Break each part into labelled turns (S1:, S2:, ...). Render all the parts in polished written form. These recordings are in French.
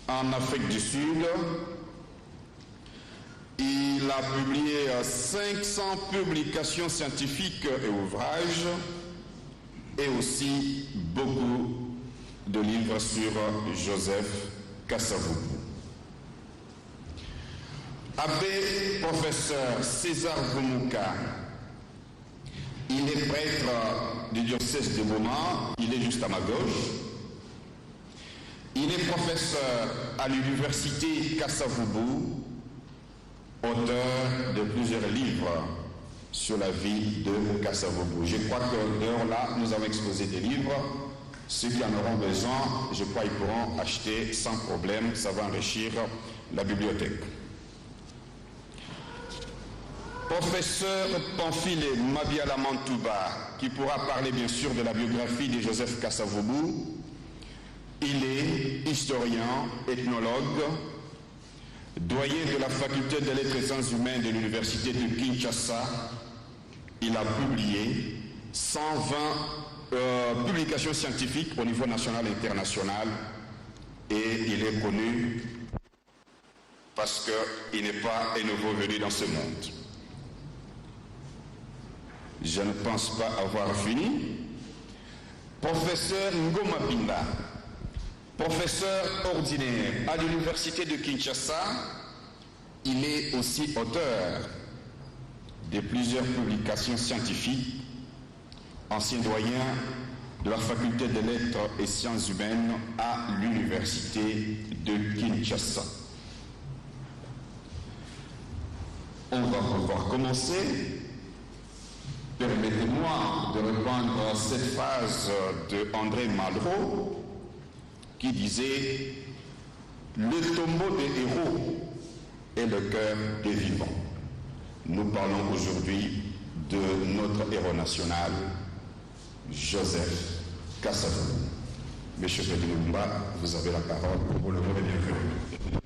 S1: en Afrique du Sud. Il a publié 500 publications scientifiques et ouvrages, et aussi beaucoup de livres sur Joseph Kasavubu. Abbé professeur César Vumuka, il est prêtre du diocèse de Boma, il est juste à ma gauche. Il est professeur à l'université Kasavubu, auteur de plusieurs livres sur la vie de Kasavubu. Je crois que dehors là, nous avons exposé des livres. Ceux qui en auront besoin, je crois qu'ils pourront acheter sans problème. Ça va enrichir la bibliothèque. Professeur Pamphile Mabiala Mantouba, qui pourra parler bien sûr de la biographie de Joseph Kasavubu. Il est historien, ethnologue, doyen de la faculté des lettres et sciences humaines de l'université de Kinshasa. Il a publié 120 publications scientifiques au niveau national et international, et il est connu parce qu'il n'est pas un nouveau venu dans ce monde. Je ne pense pas avoir fini. Professeur Ngoma Pinda, professeur ordinaire à l'université de Kinshasa, il est aussi auteur de plusieurs publications scientifiques, ancien doyen de la faculté des lettres et sciences humaines à l'université de Kinshasa. On va pouvoir commencer. Permettez-moi de reprendre cette phrase de André Malraux qui disait « Le tombeau des héros est le cœur des vivants ». Nous parlons aujourd'hui de notre héros national, Joseph Kasavubu. Monsieur Pedimumba, vous avez la parole pour le mot de bienvenue.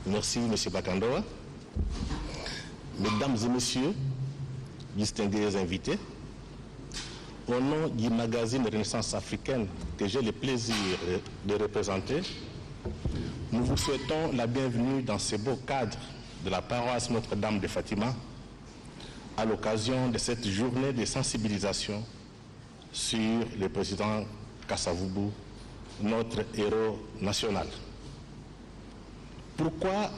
S2: Merci, Monsieur Bakandoa. Mesdames et Messieurs, distingués invités, au nom du magazine Renaissance africaine que j'ai le plaisir de représenter, nous vous souhaitons la bienvenue dans ce beau cadre de la paroisse Notre-Dame de Fatima à l'occasion de cette journée de sensibilisation sur le président Kasavubu, notre héros national. Pourquoi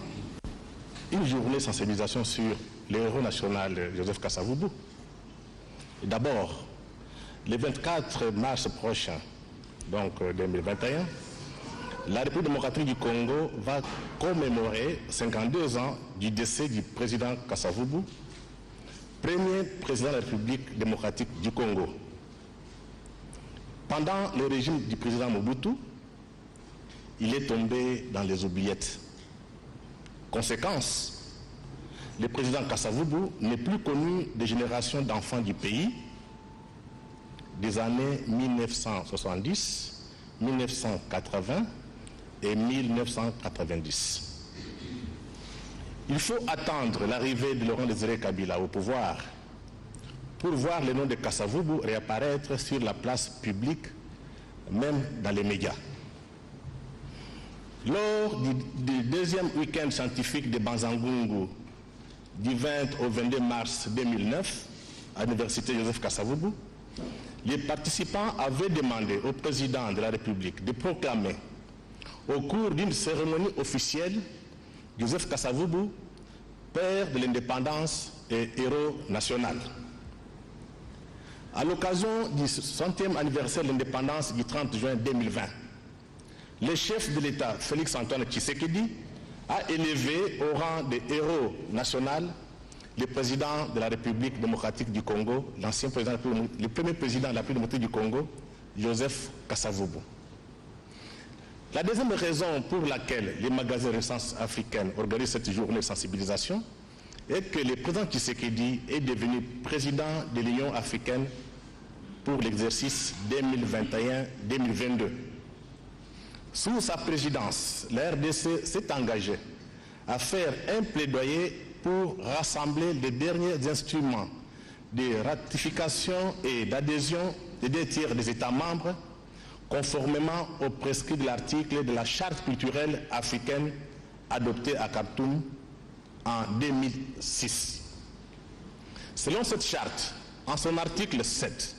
S2: une journée de sensibilisation sur le héros national Joseph Kasavubu? D'abord, le 24 mars prochain, donc 2021, la République démocratique du Congo va commémorer 52 ans du décès du président Kasavubu, premier président de la République démocratique du Congo. Pendant le régime du président Mobutu, il est tombé dans les oubliettes. Conséquence, le président Kasavubu n'est plus connu des générations d'enfants du pays des années 1970, 1980 et 1990. Il faut attendre l'arrivée de Laurent Désiré Kabila au pouvoir pour voir le nom de Kasavubu réapparaître sur la place publique, même dans les médias. Lors du deuxième week-end scientifique de Banzangungu, du 20 au 22 mars 2009, à l'université Joseph Kasavubu, les participants avaient demandé au président de la République de proclamer, au cours d'une cérémonie officielle, Joseph Kasavubu, père de l'indépendance et héros national. À l'occasion du 60e anniversaire de l'indépendance du 30 juin 2020, le chef de l'État, Félix-Antoine Tshisekedi, a élevé au rang de héros national le président de la République démocratique du Congo, l'ancien président, le premier président de la République démocratique du Congo, Joseph Kasavubu. La deuxième raison pour laquelle les magasins Renaissance africaine organisent cette journée de sensibilisation est que le président Tshisekedi est devenu président de l'Union africaine pour l'exercice 2021-2022. Sous sa présidence, la RDC s'est engagée à faire un plaidoyer pour rassembler les derniers instruments de ratification et d'adhésion des 2 tiers des États membres conformément aux prescrits de l'article de la Charte culturelle africaine adoptée à Khartoum en 2006. Selon cette charte, en son article 7,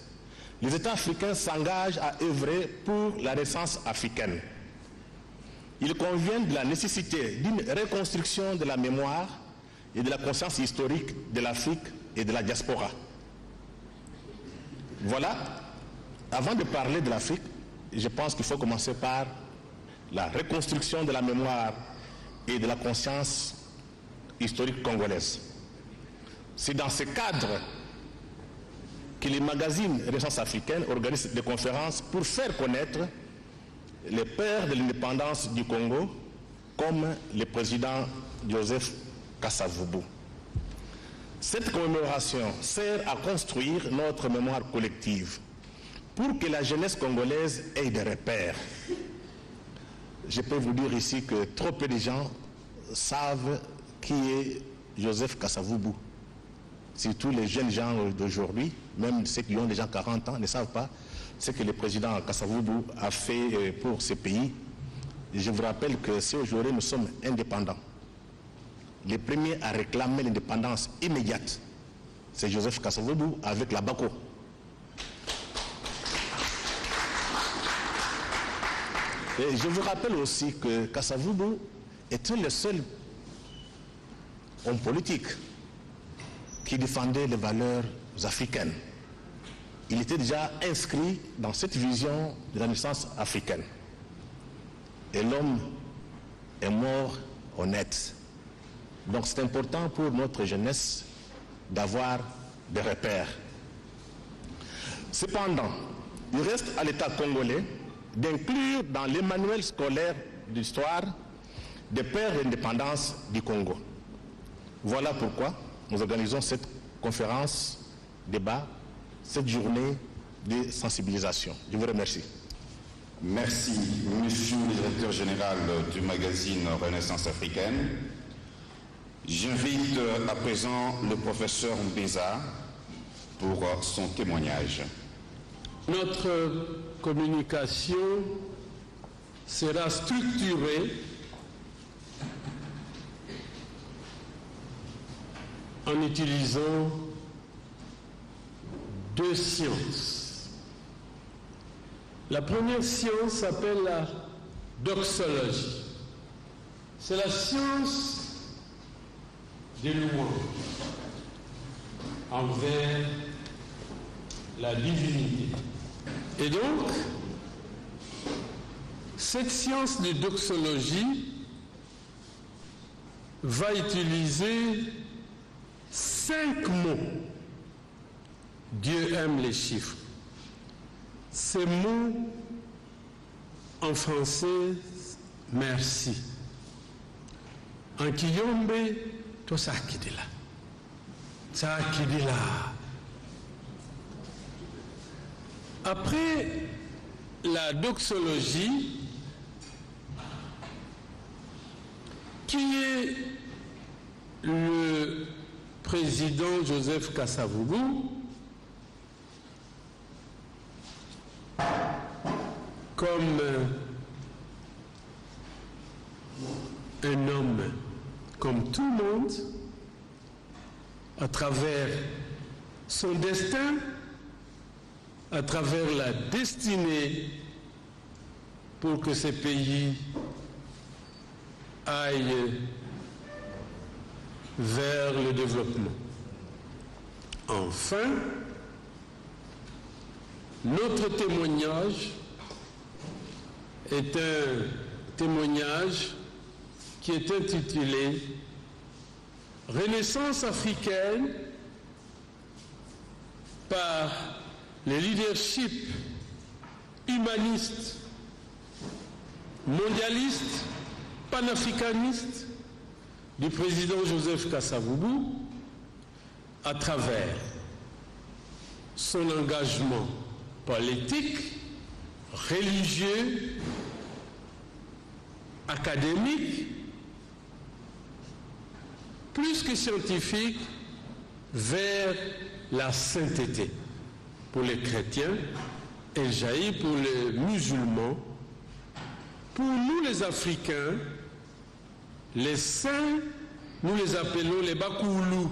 S2: les États africains s'engagent à œuvrer pour la Renaissance africaine. Il convient de la nécessité d'une reconstruction de la mémoire et de la conscience historique de l'Afrique et de la diaspora. Voilà, avant de parler de l'Afrique, je pense qu'il faut commencer par la reconstruction de la mémoire et de la conscience historique congolaise. C'est dans ce cadre que les magazines Renaissance africaine organisent des conférences pour faire connaître les pères de l'indépendance du Congo, comme le président Joseph Kasavubu. Cette commémoration sert à construire notre mémoire collective pour que la jeunesse congolaise ait des repères. Je peux vous dire ici que trop peu de gens savent qui est Joseph Kasavubu. Surtout les jeunes gens d'aujourd'hui, même ceux qui ont déjà 40 ans, ne savent pas ce que le président Kasavubu a fait pour ce pays. Et je vous rappelle que si aujourd'hui nous sommes indépendants, les premiers à réclamer l'indépendance immédiate, c'est Joseph Kasavubu avec la Bako. Et je vous rappelle aussi que Kasavubu était le seul homme politique qui défendait les valeurs africaines. Il était déjà inscrit dans cette vision de la naissance africaine. Et l'homme est mort honnête. Donc c'est important pour notre jeunesse d'avoir des repères. Cependant, il reste à l'État congolais d'inclure dans les manuels scolaires d'histoire des pères de l'indépendance du Congo. Voilà pourquoi nous organisons cette conférence, débat, cette journée de sensibilisation. Je vous remercie.
S1: Merci, Monsieur le Directeur Général du magazine Renaissance africaine. J'invite à présent le professeur Mbeza pour son témoignage.
S3: Notre communication sera structurée en utilisant deux sciences. La première science s'appelle la doxologie. C'est la science des louanges envers la divinité. Et donc, cette science de doxologie va utiliser 5 mots. Dieu aime les chiffres. Ces mots, en français, merci. En kiyombe, to sakidila. Sakidila. Après la doxologie, qui est le président Joseph Kasavubu, comme un homme comme tout le monde, à travers son destin, à travers la destinée pour que ces pays aillent vers le développement. Enfin, notre témoignage est un témoignage qui est intitulé « Renaissance africaine par le leadership humaniste, mondialiste, panafricaniste du président Joseph Kasavubu à travers son engagement politique, religieux, académique, plus que scientifique, vers la sainteté pour les chrétiens elle jaillit pour les musulmans. Pour nous les Africains, les saints, nous les appelons les Bakoulou.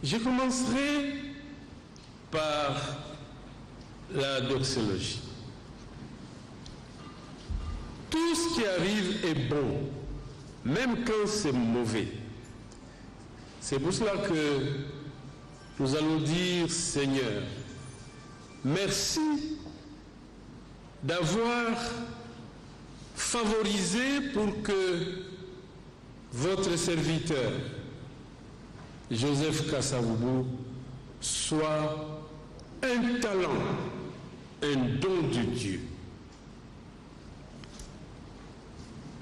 S3: Je commencerai par la doxologie. Tout ce qui arrive est bon, même quand c'est mauvais. C'est pour cela que nous allons dire, Seigneur, merci d'avoir favorisé pour que votre serviteur, Joseph Kasavubu, soit un talent, un don de Dieu.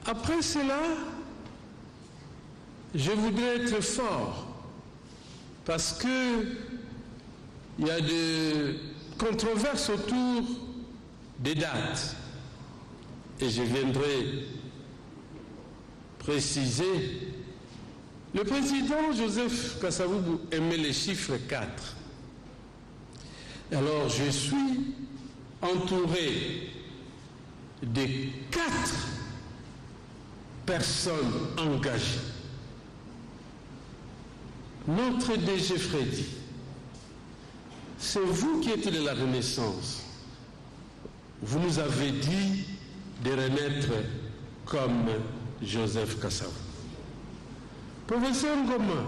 S3: Après cela, je voudrais être fort parce que il y a des controverses autour des dates et je viendrai préciser. Le président Joseph Kasavubu aimait les chiffres 4. Alors je suis entouré de 4 personnes engagées. Notre DG Freddy, c'est vous qui êtes de la Renaissance. Vous nous avez dit de renaître comme Joseph Kasavubu. Professeur Ngoma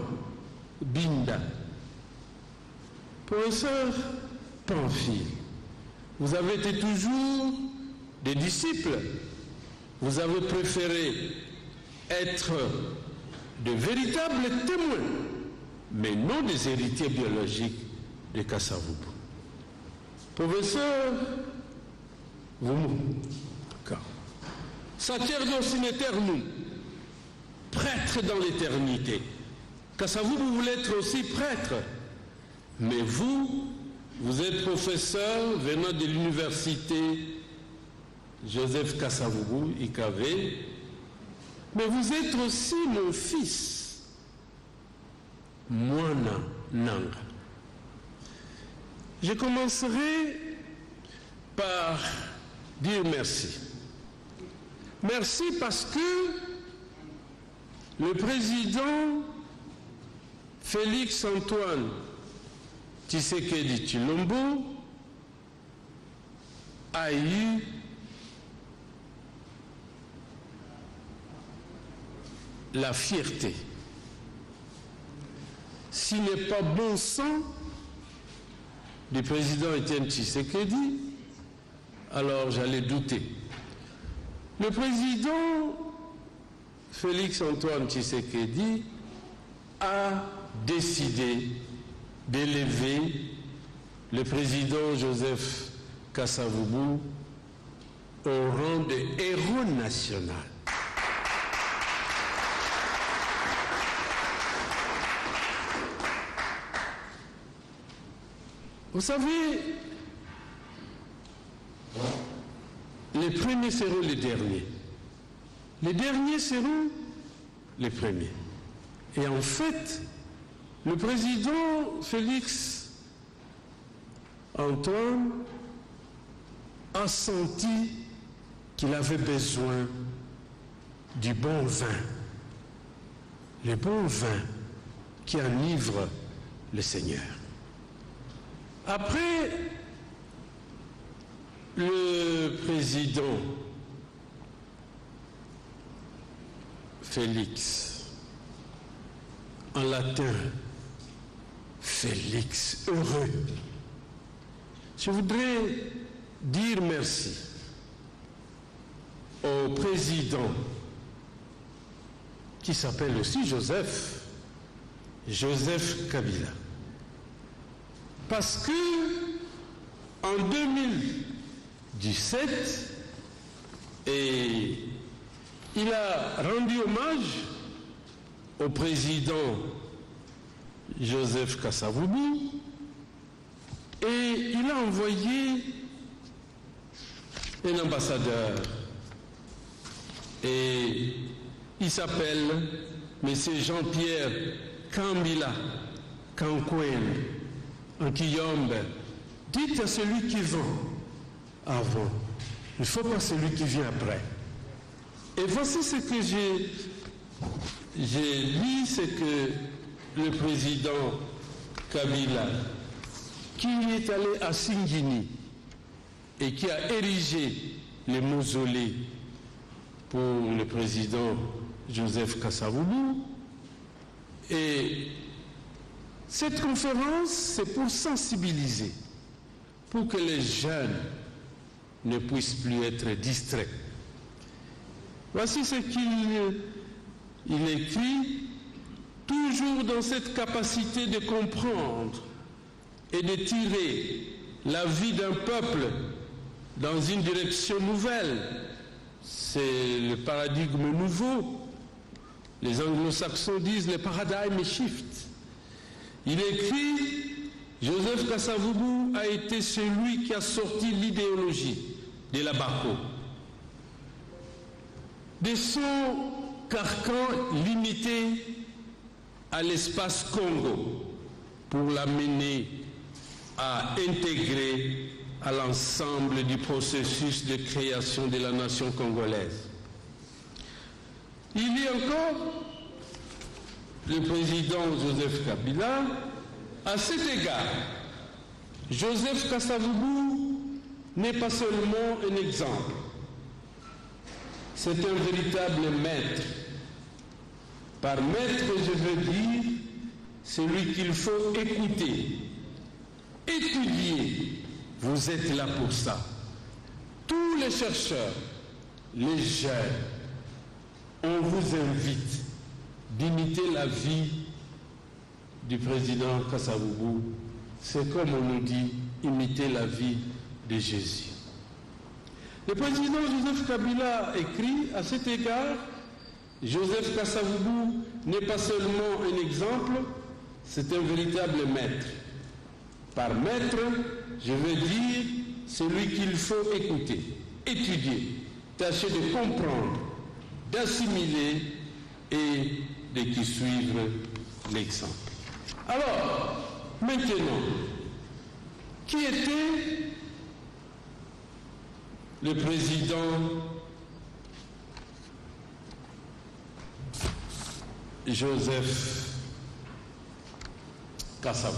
S3: Binda, professeur Pamphile, vous avez été toujours des disciples. Vous avez préféré être de véritables témoins, mais non des héritiers biologiques de Kasavubu. Professeur Vumu, sacerdoce in aeternum, prêtre dans l'éternité. Kasavubu voulait être aussi prêtre, mais vous êtes professeur venant de l'université Joseph Kasavubu, IKV, mais vous êtes aussi mon fils, Mwana Nanga. Je commencerai par dire merci. Merci parce que le président Félix Antoine Tshisekedi Tshilombo a eu la fierté. S'il n'est pas bon sang du président Étienne Tshisekedi, alors j'allais douter. Le président Félix Antoine Tshisekedi a décidé d'élever le président Joseph Kasavubu au rang de héros national. Vous savez, les premiers seront les derniers. Les derniers seront les premiers. Et en fait, le président Félix Antoine a senti qu'il avait besoin du bon vin. Le bon vin qui enivre le Seigneur. Après, le président Félix, en latin, Félix, heureux. Je voudrais dire merci au président qui s'appelle aussi Joseph Kabila. Parce que en 2017, et il a rendu hommage au président Joseph Kasavubu et il a envoyé un ambassadeur et il s'appelle M. Jean-Pierre Kambila Kankwen en Kiyombe, dites à celui qui vend avant, il ne faut pas celui qui vient après. Et voici ce que j'ai lu, c'est que le président Kabila, qui est allé à Singini et qui a érigé les mausolées pour le président Joseph Kasavubu. Et cette conférence, c'est pour sensibiliser, pour que les jeunes ne puissent plus être distraits. Voici ce qu'il écrit, toujours dans cette capacité de comprendre et de tirer la vie d'un peuple dans une direction nouvelle. C'est le paradigme nouveau. Les anglo-saxons disent le paradigm shift. Il écrit, Joseph Kasavubu a été celui qui a sorti l'idéologie de la Bako, de son carcan limité à l'espace Congo pour l'amener à intégrer à l'ensemble du processus de création de la nation congolaise. Il y a encore le président Joseph Kabila. À cet égard, Joseph Kasavubu n'est pas seulement un exemple, c'est un véritable maître. Par maître, je veux dire celui qu'il faut écouter, étudier. Vous êtes là pour ça. Tous les chercheurs, les jeunes, on vous invite d'imiter la vie du président Kasavubu. C'est comme on nous dit, imiter la vie de Jésus. Le président Joseph Kabila écrit à cet égard, Joseph Kasavubu n'est pas seulement un exemple, c'est un véritable maître. Par maître, je veux dire celui qu'il faut écouter, étudier, tâcher de comprendre, d'assimiler et de qui suivre l'exemple. Alors, maintenant, qui était le président Joseph Kasavubu?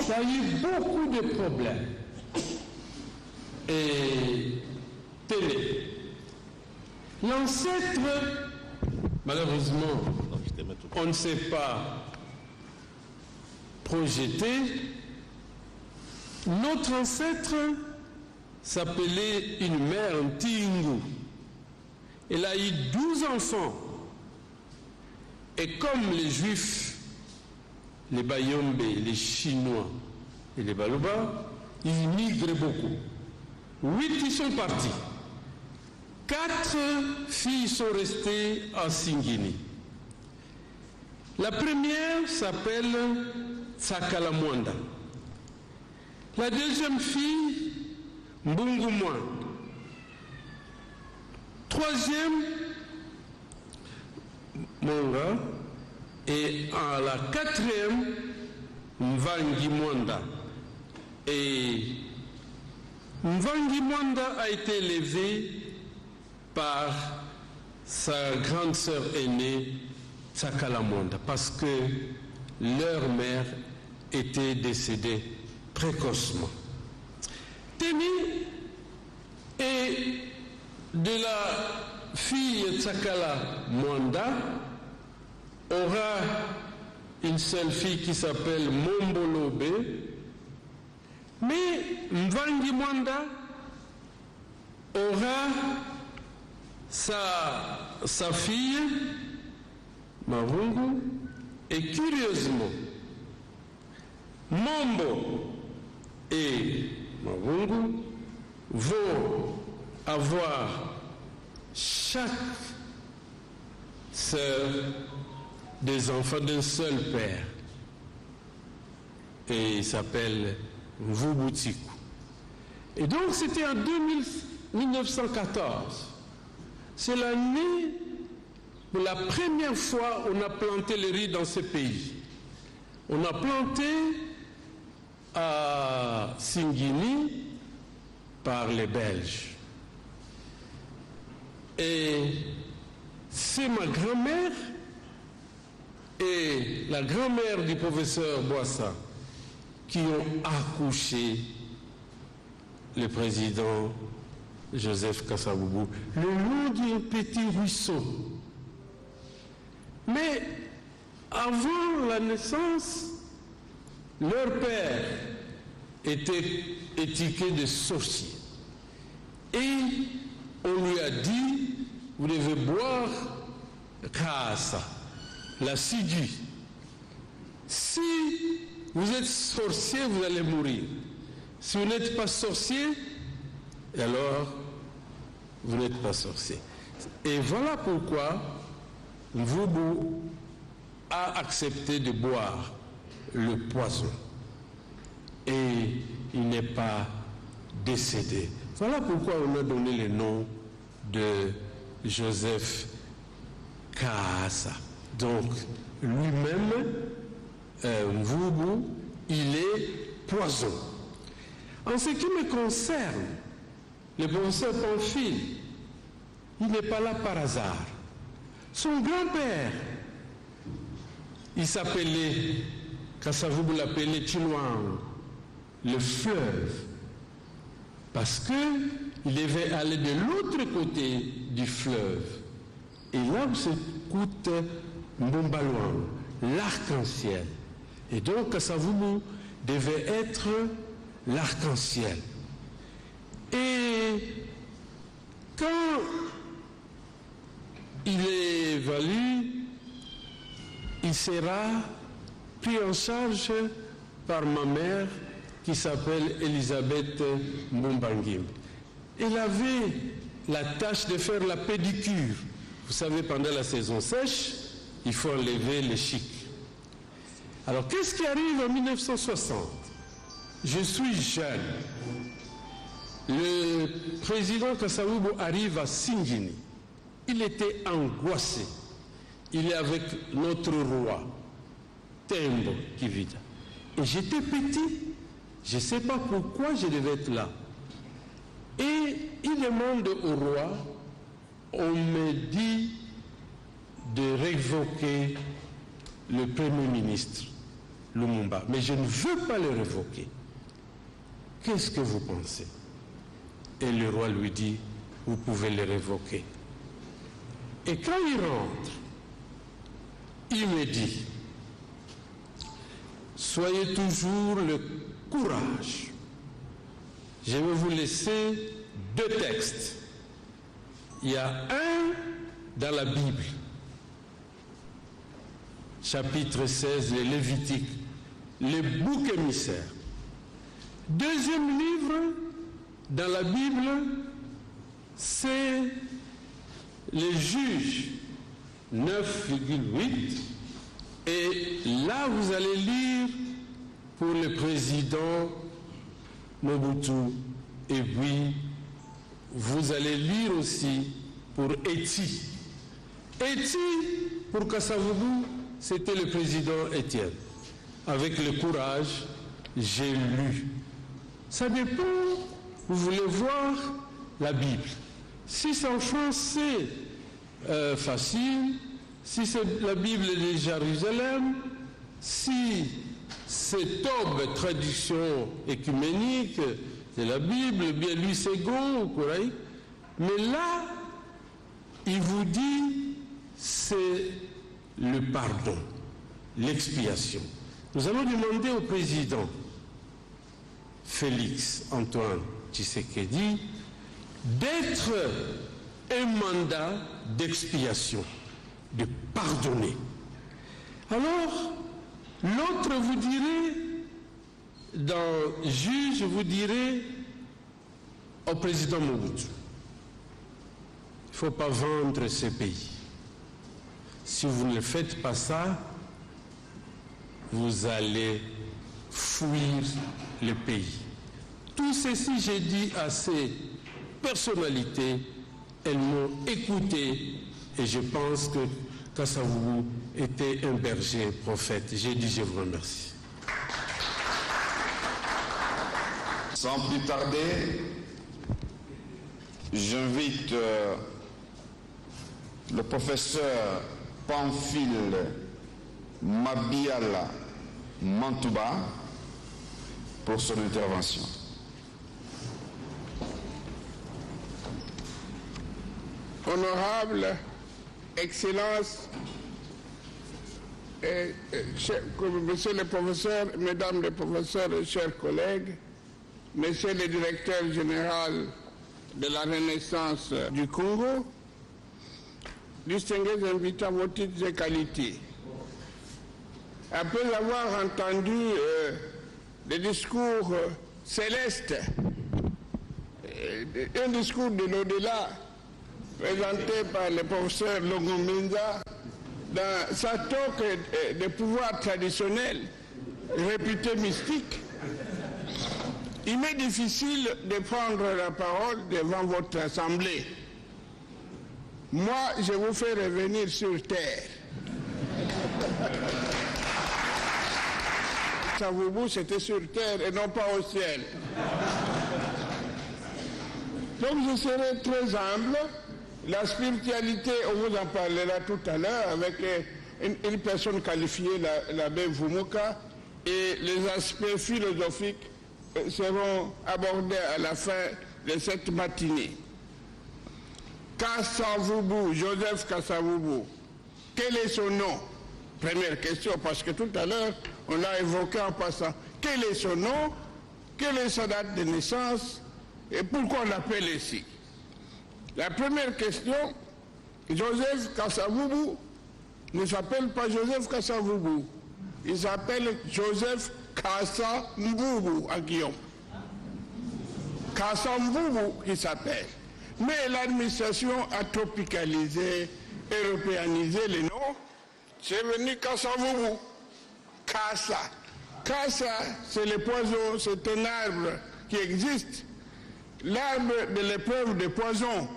S3: Il y a eu beaucoup de problèmes. Et télé. L'ancêtre, malheureusement, on ne s'est pas projeté. Notre ancêtre s'appelait une mère Ntingu. Elle a eu 12 enfants. Et comme les Juifs, les Bayombe, les Chinois et les Baluba, ils migrent beaucoup. 8 ils sont partis. 4 filles sont restées à Singini. La première s'appelle Tsakala Mwanda. La deuxième fille, Mbungu Mwanda. Troisième, Monga. Et à la quatrième, Mvangi Mwanda. Et Mvangi Mwanda a été élevé par sa grande sœur aînée, Tsakala Mwanda, parce que leur mère était décédée précocement. Teni est de la fille Tsakala Mwanda, aura une seule fille qui s'appelle Mombolobe, mais Mvangi Mwanda aura sa fille, Mavungu, et curieusement, Mombo et Mavungu vont avoir chaque sœur des enfants d'un seul père. Et il s'appelle Mvubutiku. Et donc c'était en 1914. C'est l'année où la première fois on a planté le riz dans ce pays. On a planté à Singini par les Belges. Et c'est ma grand-mère et la grand-mère du professeur Boissa qui ont accouché le président Joseph Kasavubu le long d'un petit ruisseau. Mais avant la naissance, leur père était étiqueté de sorcier. Et on lui a dit, vous devez boire Kaasa, l'assidu. Si vous êtes sorcier, vous allez mourir. Si vous n'êtes pas sorcier, alors vous n'êtes pas sorcier. Et voilà pourquoi Mvubu a accepté de boire le poison. Et il n'est pas décédé. Voilà pourquoi on a donné le nom de Joseph Kaasa. Donc, lui-même, Mvubu, il est poison. En ce qui me concerne, le professeur Pamphile, il n'est pas là par hasard. Son grand-père, il s'appelait, Kasavubu l'appelait Chinoang, le fleuve, parce qu'il devait aller de l'autre côté du fleuve. Et là où s'écoute Mbumbalouang, l'arc-en-ciel. Et donc Kasavubu devait être l'arc-en-ciel. Et quand il est évalué, il sera pris en charge par ma mère qui s'appelle Elisabeth Mbumbangim. Elle avait la tâche de faire la pédicure. Vous savez, pendant la saison sèche, il faut enlever les chics. Alors, qu'est-ce qui arrive en 1960? Je suis jeune. Le président Kasavubu arrive à Singini. Il était angoissé. Il est avec notre roi, Tembo Kivita. Et j'étais petit. Je ne sais pas pourquoi je devais être là. Et il demande au roi, on me dit de révoquer le Premier ministre, Lumumba. Mais je ne veux pas le révoquer. Qu'est-ce que vous pensez? Et le roi lui dit, vous pouvez le révoquer. Et quand il rentre, il me dit, soyez toujours le courage. Je vais vous laisser 2 textes. Il y a un dans la Bible, chapitre 16, le Lévitique, le bouc émissaire. Deuxième livre dans la Bible, c'est les Juges 9,8. Et là, vous allez lire pour le président Mobutu. Et puis, vous allez lire aussi pour Eti. Eti, pour Kasavubu, c'était le président Étienne. Avec le courage, j'ai lu. Ça dépend, vous voulez voir la Bible. Si c'est en français, facile. Si c'est la Bible de Jérusalem, si c'est Tob, traduction écuménique de la Bible, bien lui second, mais là, il vous dit, c'est le pardon, l'expiation. Nous allons demander au président Félix Antoine Tshisekedi d'être un mandat d'expiation, de pardonner. Alors, l'autre vous dirait, dans juge, vous direz au président Mobutu, il ne faut pas vendre ce pays. Si vous ne faites pas ça, vous allez fuir le pays. Tout ceci, j'ai dit à ces personnalités, elles m'ont écouté et je pense que Kasavubu était un berger prophète. J'ai dit, je vous remercie.
S1: Sans plus tarder, j'invite le professeur Pamphile Mabiala Mantouba pour son intervention.
S4: Honorable Excellence, Monsieur le professeur, Mesdames les professeurs et chers collègues, Monsieur le directeur général de la Renaissance du Congo, distingués invités à vos titres et qualités. Après avoir entendu des discours célestes, un discours de l'au-delà, présenté par le professeur Longomenza, dans sa toque de pouvoir traditionnel, réputé mystique, il m'est difficile de prendre la parole devant votre assemblée. Moi, je vous fais revenir sur terre. Kasavubu, c'était sur terre et non pas au ciel. Donc je serai très humble. La spiritualité, on vous en parlera tout à l'heure avec une personne qualifiée, l'abbé Vumuka, et les aspects philosophiques seront abordés à la fin de cette matinée. Kasavubu, Joseph Kasavubu, quel est son nom? Première question, parce que tout à l'heure, on l'a évoqué en passant. Quel est son nom? Quelle est sa date de naissance? Et pourquoi on l'appelle ici? La première question, Joseph Kasavubu ne s'appelle pas Joseph Kasavubu. Il s'appelle Joseph Kasavubu à Guillaume. Kasavubu qui s'appelle. Mais l'administration a tropicalisé, européanisé les noms. C'est venu Kasavubu. Kasa. Kasa, c'est le poison, c'est un arbre qui existe. L'arbre de l'épreuve de poison.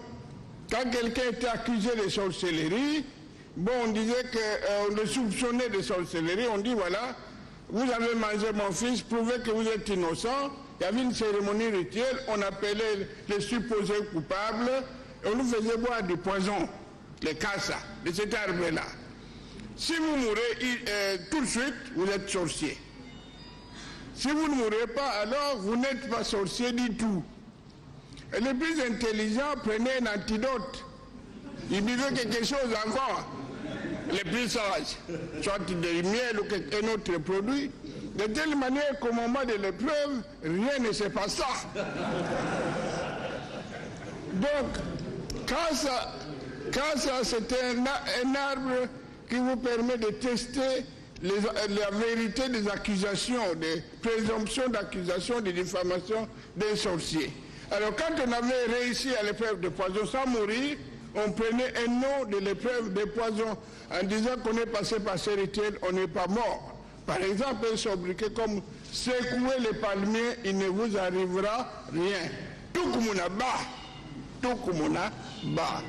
S4: Quand quelqu'un était accusé de sorcellerie, bon, on disait qu'on le soupçonnait de sorcellerie, on dit voilà, vous avez mangé mon fils, prouvez que vous êtes innocent. Il y avait une cérémonie rituelle, on appelait les supposés coupables, et on nous faisait boire du poison, les kasa, de cet arbre-là. Si vous mourrez tout de suite, vous êtes sorcier. Si vous ne mourrez pas, alors vous n'êtes pas sorcier du tout. Et les plus intelligents prenaient un antidote. Ils buvaient quelque chose avant. Les plus sages, soit du miel ou un autre produit. De telle manière qu'au moment de l'épreuve, rien ne se passa. Donc, quand ça c'est un arbre qui vous permet de tester la vérité des accusations, des présomptions d'accusation, des diffamations des sorciers. Alors quand on avait réussi à l'épreuve de poison sans mourir, on prenait un nom de l'épreuve de poison en disant qu'on est passé par ce rituel, on n'est pas mort. Par exemple, un sobriquet comme « secouez les palmiers, il ne vous arrivera rien ». Tout comme on a bas, tout comme on a bas.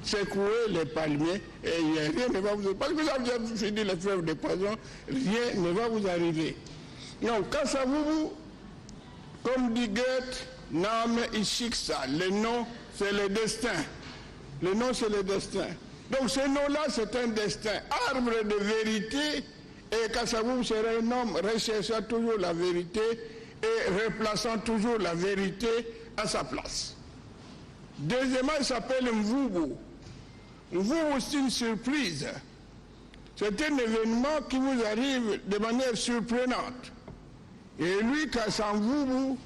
S4: Secouez les palmiers et rien ne va vous arriver. Parce que vous avez fini l'épreuve de poison, rien ne va vous arriver. Donc, Kasavubu, comme dit Goethe, Name Ishiksa, le nom c'est le destin. Le nom c'est le destin. Donc ce nom-là c'est un destin, arbre de vérité, et Kasavubu serait un homme recherchant toujours la vérité et replaçant toujours la vérité à sa place. Deuxièmement, il s'appelle Mvubu. Mvubu c'est une surprise. C'est un événement qui vous arrive de manière surprenante. Et lui, Kasavubu,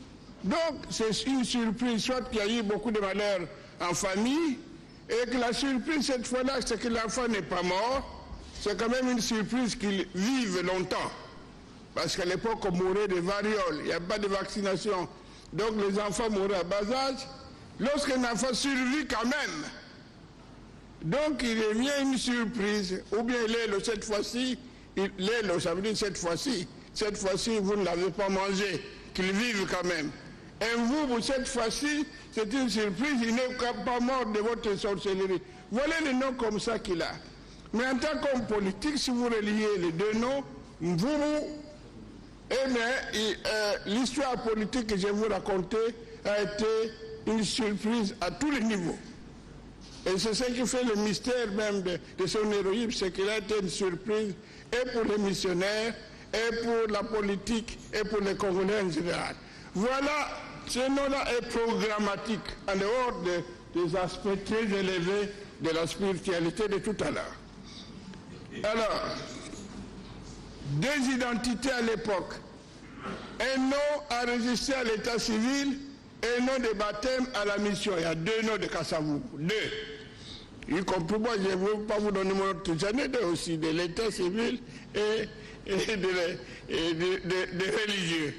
S4: donc c'est une surprise, soit qu'il y a eu beaucoup de malheurs en famille, et que la surprise cette fois-là, c'est que l'enfant n'est pas mort, c'est quand même une surprise qu'il vive longtemps. Parce qu'à l'époque, on mourait de variole, il n'y a pas de vaccination. Donc les enfants mouraient à bas âge. Lorsqu'un enfant survit quand même, donc il devient une surprise. Ou bien l'élo, cette fois-ci, l'élo, ça veut dire cette fois-ci vous ne l'avez pas mangé, qu'il vive quand même. Et vous, cette fois-ci, c'est une surprise, il n'est pas mort de votre sorcellerie. Voilà le nom comme ça qu'il a. Mais en tant qu'homme politique, si vous reliez les deux noms, Mvubu Eh bien, l'histoire politique que je vais vous raconter a été une surprise à tous les niveaux. Et c'est ce qui fait le mystère même de son héroïsme, c'est qu'il a été une surprise et pour les missionnaires, et pour la politique, et pour les Congolais en général. Voilà, ce nom-là est programmatique, en dehors des aspects très élevés de la spiritualité de tout à l'heure. Alors, deux identités à l'époque. Un nom enregistré à l'état civil et un nom de baptême à la mission. Il y a deux noms de Kasavubu. Deux. Y compris moi, je ne veux pas vous donner mon autre. J'en ai deux aussi, de l'état civil et de religieux.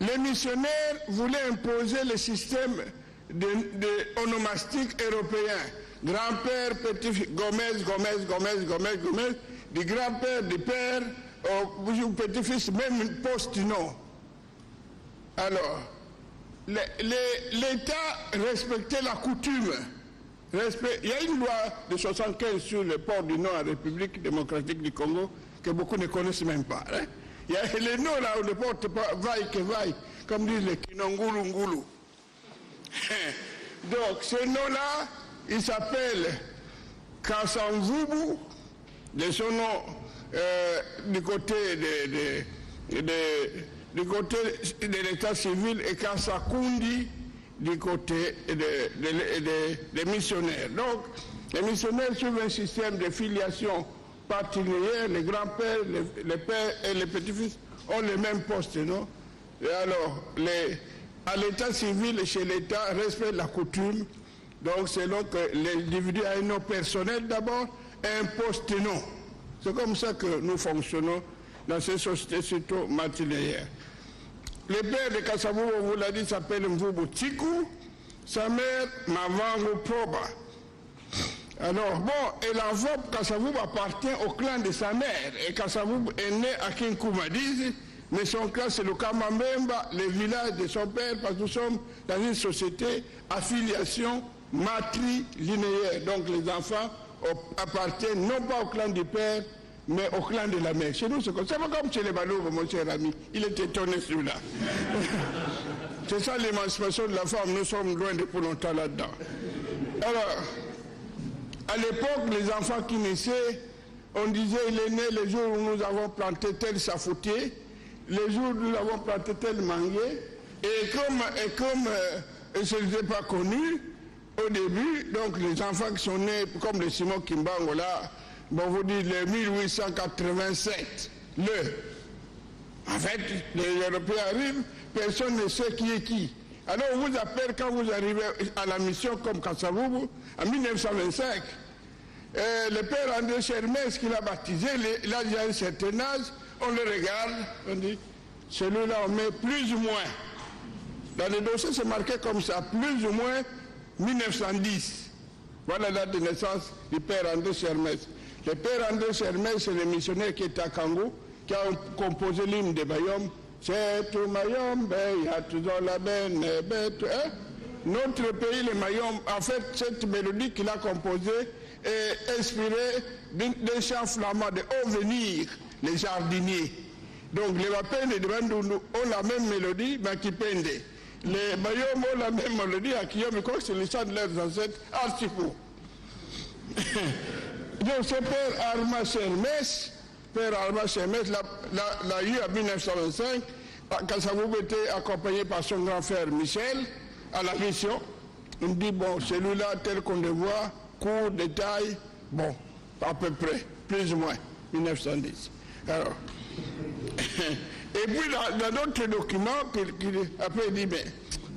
S4: Les missionnaires voulaient imposer le système de onomastique européen. Grand-père, petit-fils, Gomez, du grand-père, du père, au petit-fils, même post-nom. Alors, l'État respectait la coutume. Il y a une loi de 1975 sur le port du nom à la République démocratique du Congo que beaucoup ne connaissent même pas. Hein? Il y a les noms là où ne porte pas vaille que vaille, comme disent les Kinongulu. Donc ce nom-là, il s'appelle Kasavubu, de son nom du côté de l'état civil, et Kasakundi du côté des missionnaires. Donc, les missionnaires suivent un système de filiation particulière. Les grands-pères, les pères et les petits-fils ont les mêmes postes, non? Et alors, à l'état civil et chez l'État, respectent la coutume. Donc, selon que l'individu a un nom personnel d'abord et un poste-nom. C'est comme ça que nous fonctionnons dans ces sociétés surtout matrilières. Le père de Kasavubu, on vous l'a dit, s'appelle Mvubu Tiku. Sa mère, Mavango Proba. Alors, bon, et l'enfant Kasavubu appartient au clan de sa mère. Et Kasavubu est né à Kinkoumadizi, mais son clan, c'est le Kamambemba, le village de son père, parce que nous sommes dans une société à filiation matrilinéaire. Donc, les enfants appartiennent non pas au clan du père, mais au clan de la mère. Chez nous, c'est comme ça. C'est pas comme chez les Baloubes, mon cher ami. Il est étonné, celui-là. C'est ça l'émancipation de la femme. Nous sommes loin depuis longtemps là-dedans. Alors, à l'époque, les enfants qui naissaient, on disait, il est né le jour où nous avons planté tel safoutier, le jour où nous avons planté tel manguier, et comme je ne les ai pas connus au début, donc les enfants qui sont nés, comme le Simon Kimbango là, bon, vous dites le 1887, en fait, les Européens arrivent, personne ne sait qui est qui. Alors on vous appelle quand vous arrivez à la mission comme Kasavubu, en 1925. Le père André Chermès qui l'a baptisé, il a déjà un certain âge, on le regarde, on dit, celui-là on met plus ou moins. Dans les dossiers c'est marqué comme ça, plus ou moins 1910. Voilà la date de naissance du père André Chermès. Le père André Chermès, c'est le missionnaire qui est à Kango, qui a composé l'hymne de Bayom. C'est tout Mayom, il y a toujours la benne, notre pays, le Mayom, en fait, cette mélodie qu'il a composée est inspirée d'un chant flamand de Au venir, les jardiniers. Donc, les Wapende de Bandundu ont la même mélodie, mais qui pendent. Les Mayom ont la même mélodie à Kiyom, mais c'est le chant de leurs ancêtres, Artipo. Donc, ce père Arma Chermès, l'a eu en 1925, Kasavubu était accompagné par son grand frère Michel à la mission. On dit, bon, celui-là, tel qu'on le voit, court, détail, bon, à peu près, plus ou moins, 1910. Alors, et puis, dans d'autres documents, après, il dit, mais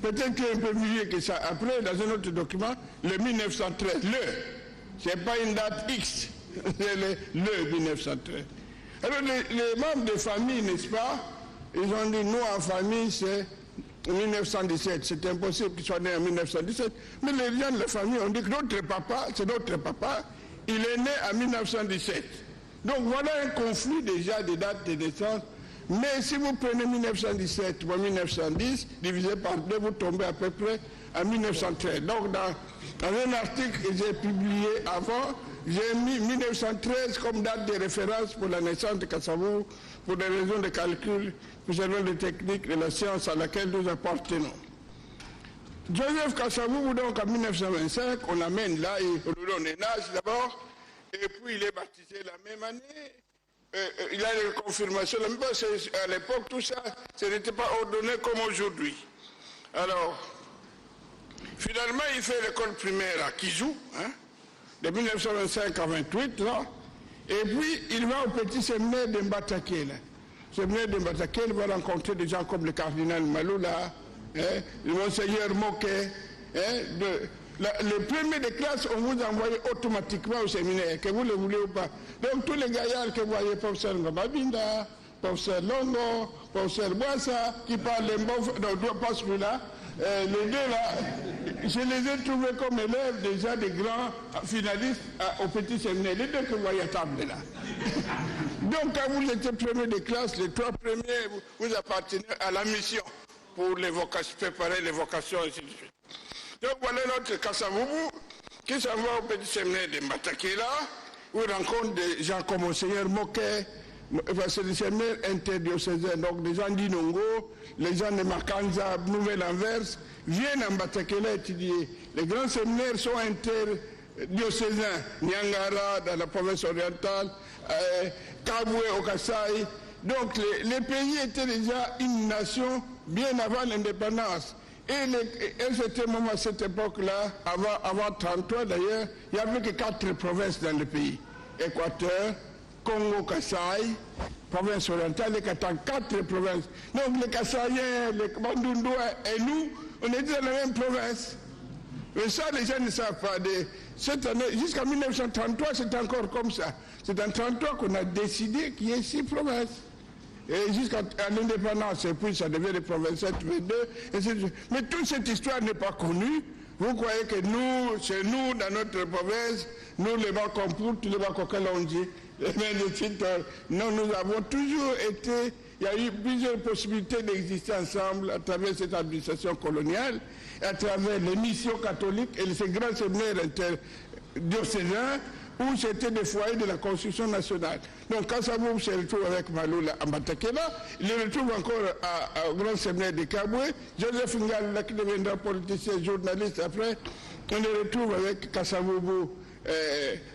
S4: peut-être qu'il est un peu mieux vieux que ça. Après, dans un autre document, le 1913, c'est pas une date X, c'est le 1913. Alors, les membres de famille, n'est-ce pas, ils ont dit, nous, en famille, c'est 1917. C'est impossible qu'ils soient nés en 1917. Mais les gens de la famille ont dit que notre papa, c'est notre papa, il est né en 1917. Donc, voilà un conflit déjà des dates de naissance. Mais si vous prenez 1917 ou 1910, divisé par 2, vous tombez à peu près en 1913. Donc, dans un article que j'ai publié avant, j'ai mis 1913 comme date de référence pour la naissance de Kasavubu, pour des raisons de calcul, concernant les techniques de la science à laquelle nous appartenons. Joseph Kasavubu, donc en 1925, on l'amène là, on lui donne un âge d'abord, et puis il est baptisé la même année. Il a les confirmations, à l'époque tout ça, ce n'était pas ordonné comme aujourd'hui. Alors, finalement, il fait l'école primaire à Kizou, hein, de 1925 à 28, là, et puis il va au petit séminaire de Mbatakele. Le séminaire de Mbatakele va rencontrer des gens comme le cardinal Maloula, hein, le monseigneur Moquet. Hein, le premier de classe, on vous envoie automatiquement au séminaire, que vous le voulez ou pas. Donc tous les gaillards que vous voyez, professeur Ngababinda, professeur Longo, professeur Boissa, qui parlent les mots, non, pas celui-là, les deux là, je les ai trouvés comme élèves déjà des grands finalistes au petit séminaire, les deux que vous voyez à table là. Donc quand vous étiez premier de classe, les trois premiers, vous appartenez à la mission pour les vocations, préparer les vocations, et ainsi de suite. Donc voilà notre Kasavubu qui s'en va au petit séminaire de Mbatakela, où il rencontre des gens comme Monseigneur Moquet, c'est le séminaire interdiocésain, donc des gens d'Inongo, les gens de Makanza, Nouvelle-Anvers, viennent à Mbatakela étudier. Les grands séminaires sont interdiocésains, Nyangara dans la province orientale, Kabwe au Kasaï. Donc les pays étaient déjà une nation bien avant l'indépendance. Et à cette époque-là, avant 1933 d'ailleurs, il n'y avait que 4 provinces dans le pays. Équateur, Congo, Kasaï, province orientale, les 4 provinces. Donc les Kasaïens, les Bandundois et nous, on était dans la même province. Mais ça, les gens ne savent pas. Cette année, jusqu'en 1933, c'est encore comme ça. C'est en 1933 qu'on a décidé qu'il y ait 6 provinces. Et jusqu'à l'indépendance, et puis ça devient les provinces 22, mais toute cette histoire n'est pas connue. Vous croyez que nous, chez nous, dans notre province, nous les Bakompout, les Bakokalonji, non, nous avons toujours été, il y a eu plusieurs possibilités d'exister ensemble à travers cette administration coloniale, à travers les missions catholiques et ces grands séminaires interdiocésains, où c'était des foyers de la construction nationale. Donc quand Kasavubu se retrouve avec Maloula à Mbatakela, il le retrouve encore au grand séminaire de Kabwe. Joseph Ngala, qui deviendra politicien, journaliste après, on le retrouve avec Kasavubu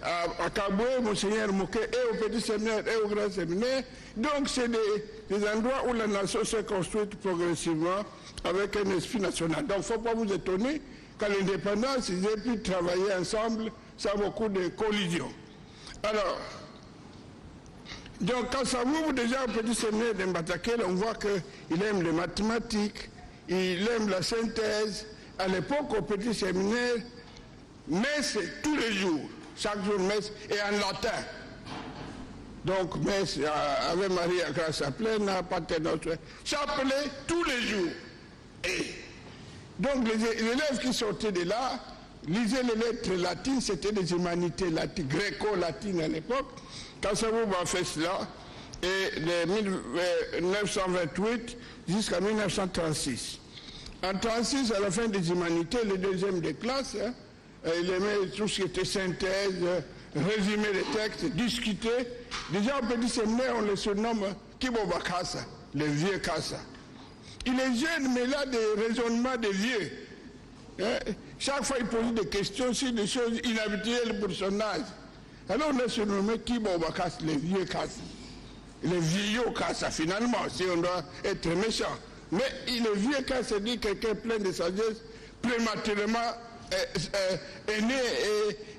S4: à Kabwe, Monseigneur Moquet, et au petit séminaire et au grand séminaire. Donc c'est des endroits où la nation s'est construite progressivement avec un esprit national. Donc il ne faut pas vous étonner qu'à l'indépendance, ils aient pu travailler ensemble sans beaucoup de collisions. Alors, donc Kasavubu, déjà au petit séminaire de Mbatakela, on voit qu'il aime les mathématiques, il aime la synthèse. À l'époque, au petit séminaire, messe tous les jours, chaque jour messe, et en latin. Donc, messe, Ave Maria, grâce à pleine, Pater Notre, chapelet tous les jours. Et donc, les élèves qui sortaient de là, lisaient les lettres latines, c'était des humanités latines, gréco-latines à l'époque. Kasavubu a fait cela, et de 1928 jusqu'à 1936. En 1936, à la fin des humanités, le deuxième des classes, hein, il aimait tout ce qui était synthèse, résumer les textes, discuter. Déjà au petit séminaire, on les surnomme Kiboba Kassa, les vieux Kassa. Il est jeune, mais il a des raisonnements de vieux. Hein? Chaque fois, il pose des questions sur des choses inhabituelles pour son âge. Alors, on a surnommé Kiboba Kassa, les vieux Kassa. Les vieux Kassa, finalement, si on doit être méchant. Mais le vieux Kassa dit quelqu'un plein de sagesse, prématurément est né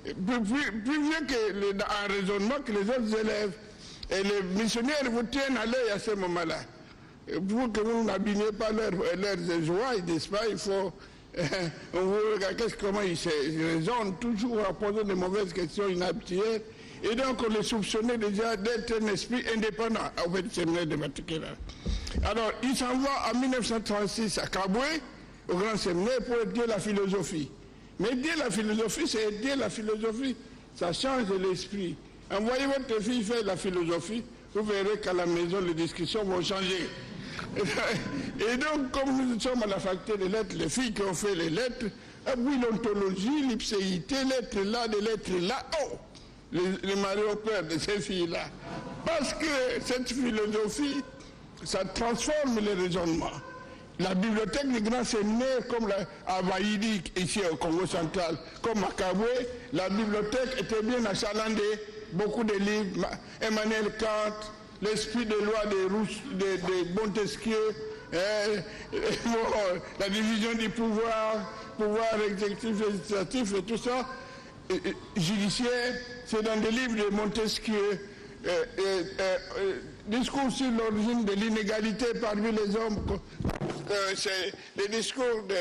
S4: et plus vieux en raisonnement que les autres élèves. Et les missionnaires vous tiennent à l'œil à ce moment-là. Pour que vous n'abîmiez pas leurs joies, n'est-ce pas, il faut... on vous regarde comment ils raisonnent toujours en posant de mauvaises questions inhabituelles. Et donc on les soupçonnait déjà d'être un esprit indépendant au petit séminaire de Mbatakela. Alors il s'en va en 1936 à Kabwe, au grand séminaire, pour étudier la philosophie. Mais étudier la philosophie, c'est étudier la philosophie. Ça change l'esprit. Envoyez votre fille faire la philosophie, vous verrez qu'à la maison, les discussions vont changer. Et donc, comme nous sommes à la faculté des lettres, les filles qui ont fait les lettres, puis l'ontologie, l'ipséité, lettres là, des lettres là, oh, les maris au père de ces filles-là. Parce que cette philosophie, ça transforme le raisonnement. La bibliothèque des grands séminaires, comme à Vaïdi, ici au Congo central, comme à Kabwe, la bibliothèque était bien achalandée, beaucoup de livres, Emmanuel Kant, l'esprit de loi de Montesquieu, la division du pouvoir exécutif, législatif et tout ça, judiciaire, c'est dans des livres de Montesquieu, discours sur l'origine de l'inégalité parmi les hommes, c'est les discours de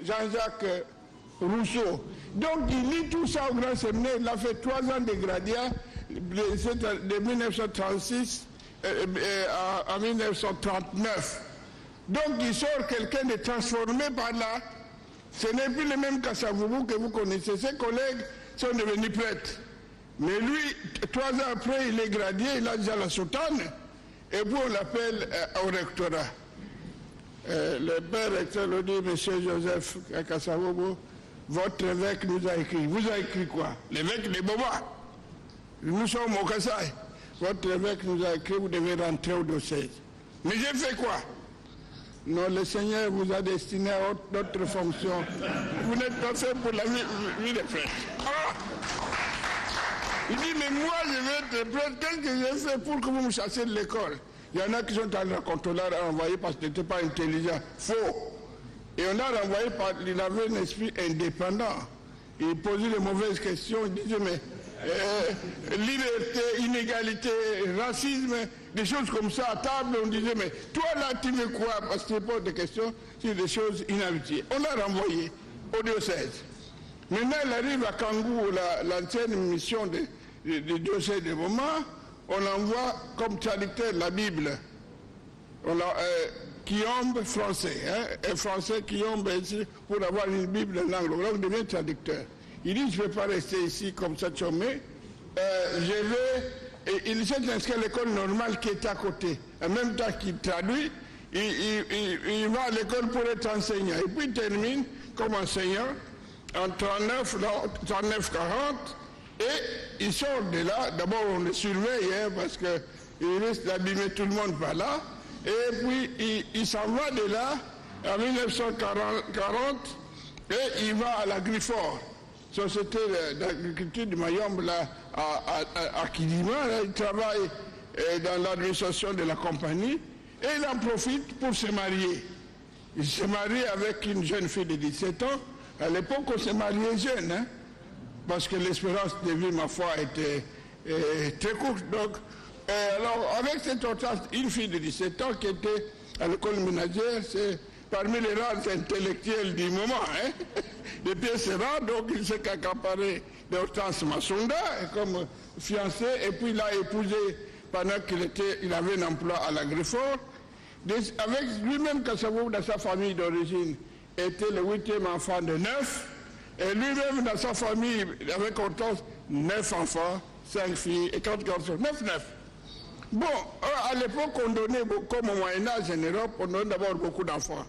S4: Jean-Jacques Rousseau. Donc il lit tout ça au grand séminaire, il a fait 3 ans de gradia, de 1936 à 1939. Donc il sort quelqu'un de transformé par là. Ce n'est plus le même Kasavubu que vous connaissez. Ses collègues sont devenus prêtres. Mais lui, 3 ans après, il est gradué, il a déjà la soutane. Et puis on l'appelle au rectorat. Le père recteur le dit, monsieur Joseph Kasavubu, votre évêque nous a écrit. Vous a écrit quoi? L'évêque de Boba. Nous sommes au Kasaï. Votre évêque nous a écrit, vous devez rentrer au diocèse. Mais j'ai fait quoi? Non, le Seigneur vous a destiné à d'autres fonctions. Vous n'êtes pas fait pour la vie de prêtre. Ah! Il dit, mais moi je vais être prêtre. Qu'est-ce que j'ai fait pour que vous me chassiez de l'école? Il y en a qui sont allés à contrôleur à envoyer parce qu'il n'était pas intelligent. Faux. Et on a renvoyé parce qu'il avait un esprit indépendant. Il posait les mauvaises questions. Il disait, mais liberté, inégalité, racisme, des choses comme ça à table. On disait, mais toi là, tu veux quoi? Parce que tu poses des questions sur des choses inhabituelles. On l'a renvoyé au diocèse. Maintenant, il arrive à Kangou, l'ancienne mission du diocèse de Boma. On l'envoie comme traducteur de la Bible. Guillaume français, un français Guillaume pour avoir une Bible en langue. Donc, il devient traducteur. Il dit, je ne vais pas rester ici comme ça, chômé. Je vais... Et il s'est inscrit à l'école normale qui est à côté. En même temps qu'il traduit, il va à l'école pour être enseignant. Et puis il termine comme enseignant en 39-40. Et il sort de là. D'abord, on le surveille parce qu'il risque d'abîmer tout le monde par là. Et puis, il s'en va de là en 1940 et il va à la Grifford. Société d'agriculture de Mayombe là, à Kidima, là, il travaille dans l'administration de la compagnie et il en profite pour se marier. Il se marie avec une jeune fille de 17 ans. À l'époque, on se mariait jeune, hein, parce que l'espérance de vie, ma foi, était très courte. Donc, alors, avec cette autre, une fille de 17 ans qui était à l'école ménagère, c'est parmi les rares intellectuels du moment, hein. Les pièces rares, donc il s'est accaparé d'Hortense Massonda comme fiancé, et puis il a épousé pendant qu'il avait un emploi à la Grifford. Avec lui-même, Kassavou, dans sa famille d'origine, était le 8e enfant de 9, et lui-même, dans sa famille, avec Hortense, 9 enfants, 5 filles et 4 garçons, 9. Bon, à l'époque, on donnait, comme au Moyen-Âge en Europe, on donnait d'abord beaucoup d'enfants,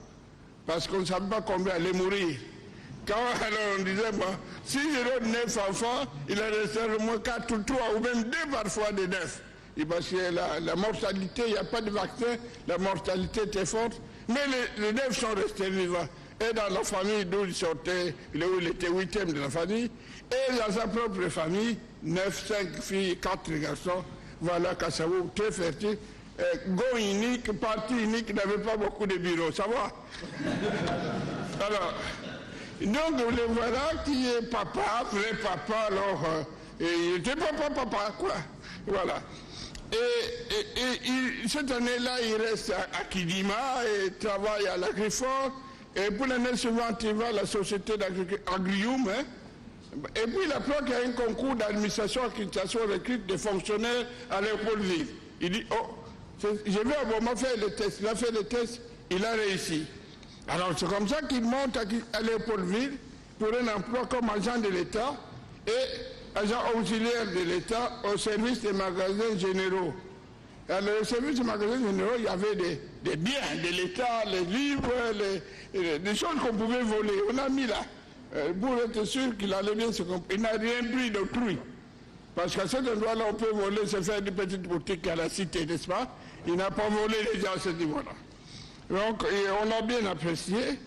S4: parce qu'on ne savait pas combien allaient mourir. Quand alors on disait, bon, si je donne 9 enfants, il en resterait au moins 4 ou 3, ou même 2 parfois de 9. Et parce que la mortalité, il n'y a pas de vaccin, la mortalité était forte, mais les 9 sont restés vivants. Et dans la famille d'où il sortait, où il était 8e de la famille, et dans sa propre famille, 9, 5 filles, 4 garçons, voilà Kassavou, très fertile. Go unique, parti unique, n'avait pas beaucoup de bureaux, ça va? Alors, donc le voilà qui est papa, vrai papa, alors, il était papa, quoi, voilà. Et cette année-là, il reste à Kidima et travaille à la Grifford. Et pour l'année suivante, il va à la société d'Agrium. Hein. Et puis il apprend qu'il y a un concours d'administration accréditation recrute des fonctionnaires à Léopoldville. Il dit, oh, je vais à Boma faire le test. Il a fait le test, il a réussi. Alors c'est comme ça qu'il monte à Léopoldville pour un emploi comme agent de l'État et agent auxiliaire de l'État au service des magasins généraux. Alors, au service des magasins généraux, il y avait des biens de l'État, les livres, des choses qu'on pouvait voler. On a mis là, pour être sûr qu'il allait bien se comprendre. Il n'a rien pris d'autrui. Parce qu'à cet endroit-là, on peut voler, se faire des petites boutiques à la cité, n'est-ce pas? Il n'a pas volé les gens à ce niveau-là. Donc, on l'a bien apprécié.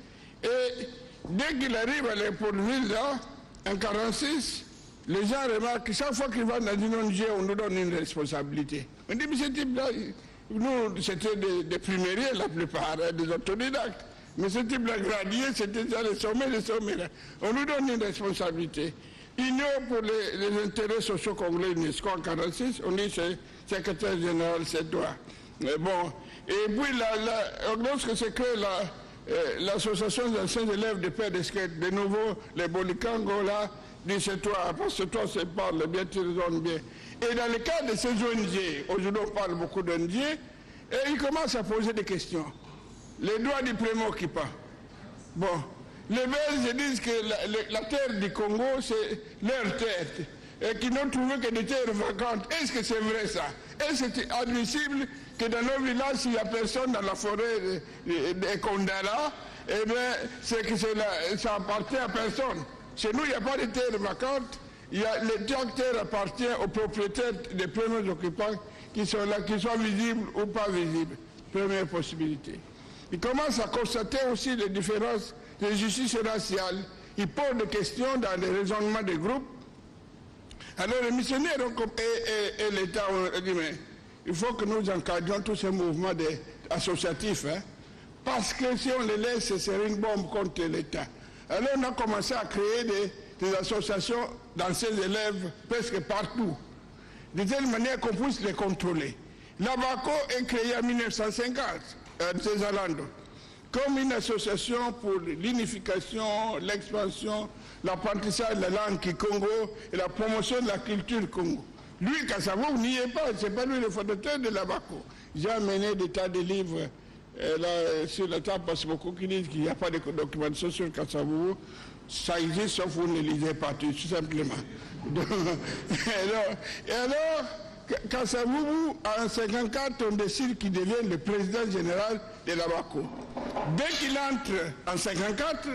S4: Et dès qu'il arrive à l'Airportville, là, en 1946, les gens remarquent que chaque fois qu'il va dans une ONG, on nous donne une responsabilité. On dit, mais ce type-là, nous, c'était des primériers, la plupart, hein, des autodidactes. Mais ce type-là, gradué, c'était déjà les sommets, là. On nous donne une responsabilité. Union pour les intérêts sociaux congolais UNESCO en 1946, on dit c'est secrétaire général, c'est toi. Mais bon, et puis lorsque c'est créé l'association des anciens élèves de paix d'esquette, de nouveau, les Bolikango là, dit c'est toi, parce que toi c'est parle bien, tu raisonnes bien. Et dans le cas de ces ONG, aujourd'hui on parle beaucoup d'ONG, et ils commencent à poser des questions. Les droits du primo-occupant. Bon. Les Belges disent que la terre du Congo, c'est leur terre, et qu'ils n'ont trouvé que des terres vacantes. Est-ce que c'est vrai ça? Est-ce que c'est admissible que dans nos villages, s'il n'y a personne dans la forêt de Kondala, eh bien, c'est que ça appartient à personne. Chez nous, il n'y a pas de terres vacantes. Les terres appartiennent aux propriétaires des premiers occupants qui sont là, qu'ils soient visibles ou pas visibles. Première possibilité. Ils commencent à constater aussi les différences de justice raciale. Ils posent des questions dans les raisonnements des groupes. Alors les missionnaires et l'État ont dit, mais il faut que nous encadrions tous ces mouvements associatifs, hein, parce que si on les laisse, ce serait une bombe contre l'État. Alors on a commencé à créer des associations d'anciens élèves presque partout, de telle manière qu'on puisse les contrôler. L'ABACO est créé en 1950, à Cézalando, comme une association pour l'unification, l'expansion, l'apprentissage de la langue Kikongo et la promotion de la culture Congo. Lui, Kassavou, n'y est pas, c'est pas lui le fondateur de l'ABACO. J'ai amené des tas de livres là, sur la table, parce que beaucoup qui disent qu'il n'y a pas de documentation sur Kassavou. Ça existe, sauf vous ne lisez pas tout simplement. Et alors, Kassavou, en 1954, on décide qu'il devienne le président général de l'ABACO. Dès qu'il entre en 1954,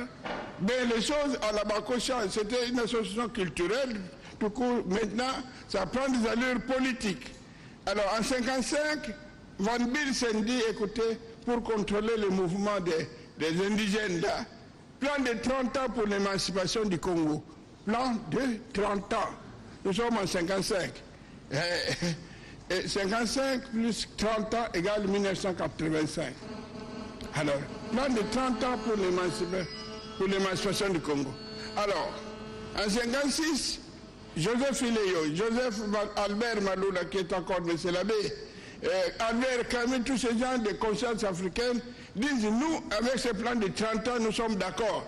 S4: ben, les choses à l'ABACO changent. C'était une association culturelle. Tout court, maintenant, ça prend des allures politiques. Alors, en 1955, Van Biel s'est dit, écoutez, pour contrôler le mouvement des indigènes là, plan de 30 ans pour l'émancipation du Congo. Plan de 30 ans. Nous sommes en 1955. Et 55 plus 30 ans égale 1985. Alors, plan de 30 ans pour l'émancipation du Congo. Alors, en 1956, Joseph Ileyo, Joseph Albert Maloula, qui est encore M. l'abbé, Albert Camus, tous ces gens de conscience africaine, disent, nous, avec ce plan de 30 ans, nous sommes d'accord.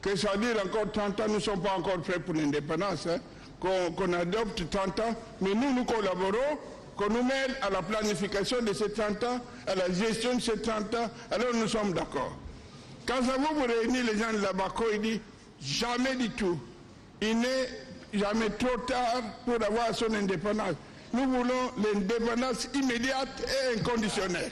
S4: Que ça veut dire encore 30 ans, nous ne sommes pas encore prêts pour l'indépendance, hein, qu'on adopte 30 ans, mais nous collaborons, qu'on nous mène à la planification de ces 30 ans, à la gestion de ces 30 ans, alors nous sommes d'accord. Quand ça vous réunissez les gens de la BACO, il dit, jamais du tout. Il n'est jamais trop tard pour avoir son indépendance. Nous voulons l'indépendance immédiate et inconditionnelle.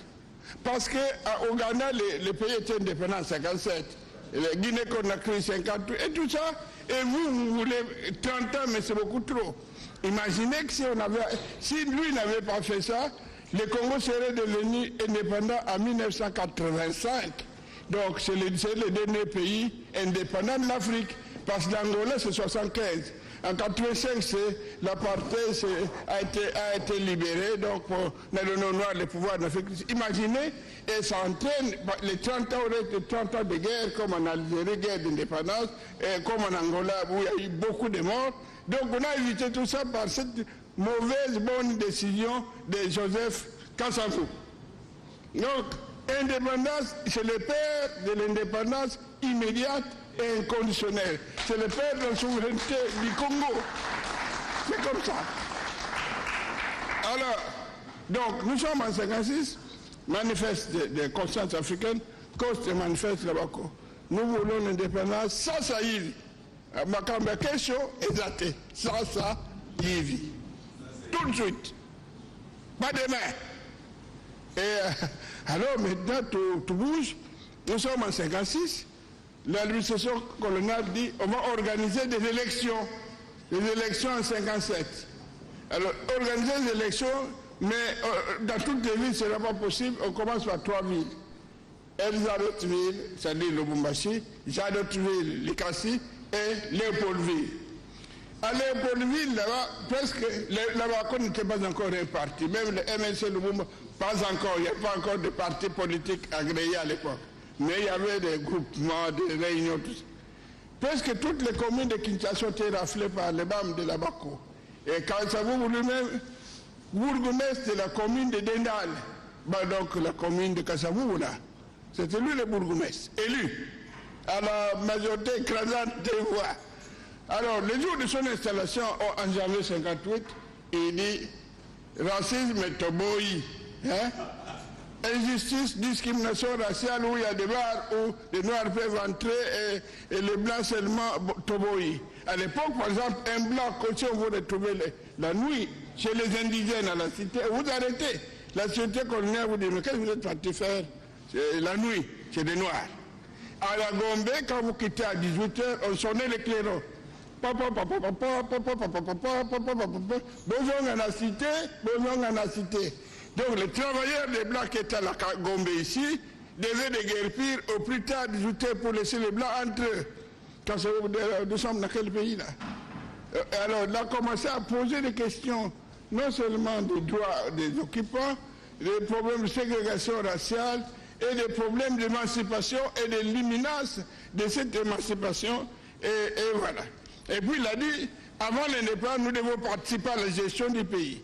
S4: Parce qu'au Ghana, le pays était indépendant en 1957. La Guinée-Conakry 58 et tout ça, et vous voulez 30 ans, mais c'est beaucoup trop. Imaginez que si lui n'avait pas fait ça, le Congo serait devenu indépendant en 1985. Donc c'est le dernier pays indépendant de l'Afrique, parce que l'Angola c'est 75. En 1985, l'apartheid a été libéré, donc on a donné au noir le pouvoir d'Afrique. Imaginez, et ça entraîne, les 30 ans auraient été 30 ans de guerre, comme en Algérie, guerre d'indépendance, et comme en Angola, où il y a eu beaucoup de morts. Donc on a évité tout ça par cette mauvaise bonne décision de Joseph Kassavou. Donc, indépendance, c'est le père de l'indépendance immédiate et inconditionnelle. C'est le père de la souveraineté du Congo. C'est comme ça. Alors, donc, nous sommes en 1956, manifeste de conscience africaine, cause de manifeste là-bas. Nous voulons l'indépendance, ça y est. Ma question est datée. Ça y est. Tout de suite. Pas demain. Et alors maintenant, tout bouge. Nous sommes en 1956. L'administration coloniale dit on va organiser des élections. Les élections en 1957. Alors, organiser les élections, mais dans toutes les villes, ce n'est pas possible. On commence par 3 villes. Elizabethville, c'est-à-dire Lubumbashi, Jadotville, Likasi et Léopoldville. À Léopoldville, là-bas, presque, là-bas, on n'était pas encore un parti. Même le MNC Lubumba, pas encore. Il n'y a pas encore de parti politique agréé à l'époque. Mais il y avait des groupements, des réunions, tout ça. Presque toutes les communes de Kinshasa ont été raflées par les BAM de la Bako. Et quand ça vous lui-même, bourgmestre de la commune de Dendal, donc la commune de Kassavou, là, c'était lui le bourgmestre, élu, à la majorité écrasante des voix. Alors, le jour de son installation, en janvier 1958, il dit racisme et toboï. Hein? Injustice, discrimination raciale, où il y a des bars où les noirs peuvent entrer et les blancs seulement toboï. À l'époque, par exemple, un blanc, quand on veut retrouver la nuit chez les indigènes à la cité, vous arrêtez. La société coloniale vous dit, mais qu'est-ce que vous êtes parti faire? C'est la nuit, chez les noirs. À la Gombe, quand vous quittez à 18h, on sonnait les clairons. Bonjour à la cité, bonjour à la cité. Donc les travailleurs des Blancs qui étaient à la Gombe ici devaient déguerpir au plus tard 18h pour laisser les Blancs entre eux. Quand nous sommes dans quel pays là? Alors il a commencé à poser des questions, non seulement des droits des occupants, des problèmes de ségrégation raciale et des problèmes d'émancipation et de l'imminence de cette émancipation. Et voilà. Et puis il a dit, avant l'indépendance, nous devons participer à la gestion du pays.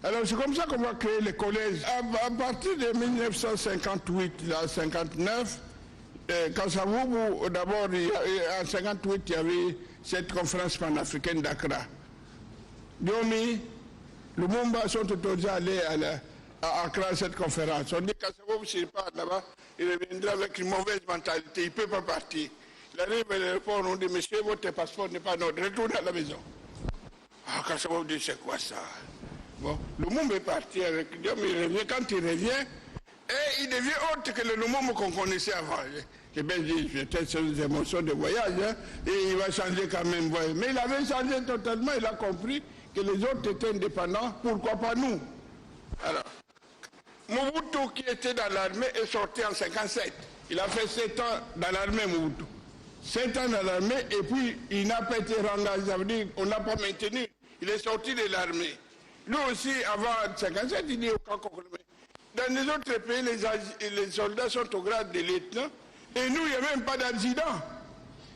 S4: Alors c'est comme ça qu'on va créer les collèges. À partir de 1958, là, 59, Kasavubu, d'abord, en 58, il y avait cette conférence panafricaine d'Accra. Diomi, Lumumba sont autorisés à aller à Accra à cette conférence. On dit que Kasavubu, s'il part là-bas, il reviendra avec une mauvaise mentalité, il ne peut pas partir. Il arrive à l'aéroport, on dit, monsieur, votre passeport n'est pas notre, retournez à la maison. Ah, Kasavubu dit, c'est quoi ça? Bon, Lumumba est parti avec Dieu, mais il revient. Quand il revient, et il devient autre que le Lumumba qu'on connaissait avant. J'ai bien dit, j'étais sur les émotions de voyage, hein, et il va changer quand même. Mais il avait changé totalement, il a compris que les autres étaient indépendants, pourquoi pas nous? Alors, Mobutu, qui était dans l'armée, est sorti en 57. Il a fait 7 ans dans l'armée, Mobutu. 7 ans dans l'armée, et puis il n'a pas été rengagé, ça veut dire qu'on n'a pas maintenu. Il est sorti de l'armée. Nous aussi, avant 1957, il dit au Congo. Dans les autres pays, les soldats sont au grade de lieutenant. Et nous, il n'y a même pas d'accident.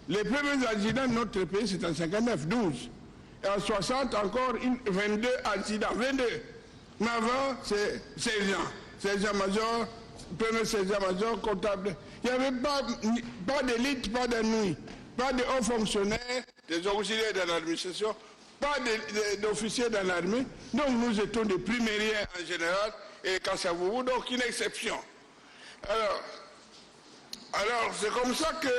S4: Les premiers accidents de notre pays, c'est en 59, 12. Et en 60, encore 22 accidents. 22. Mais avant, c'est 16 ans. 16 ans major, premier 16 ans major, comptable. Il n'y avait pas d'élite, pas de nuit. Pas de hauts fonctionnaires, des auxiliaires de l'administration. Pas d'officiers dans l'armée, donc nous étions des primériens en général, et Kasavubu, donc une exception. Alors c'est comme ça que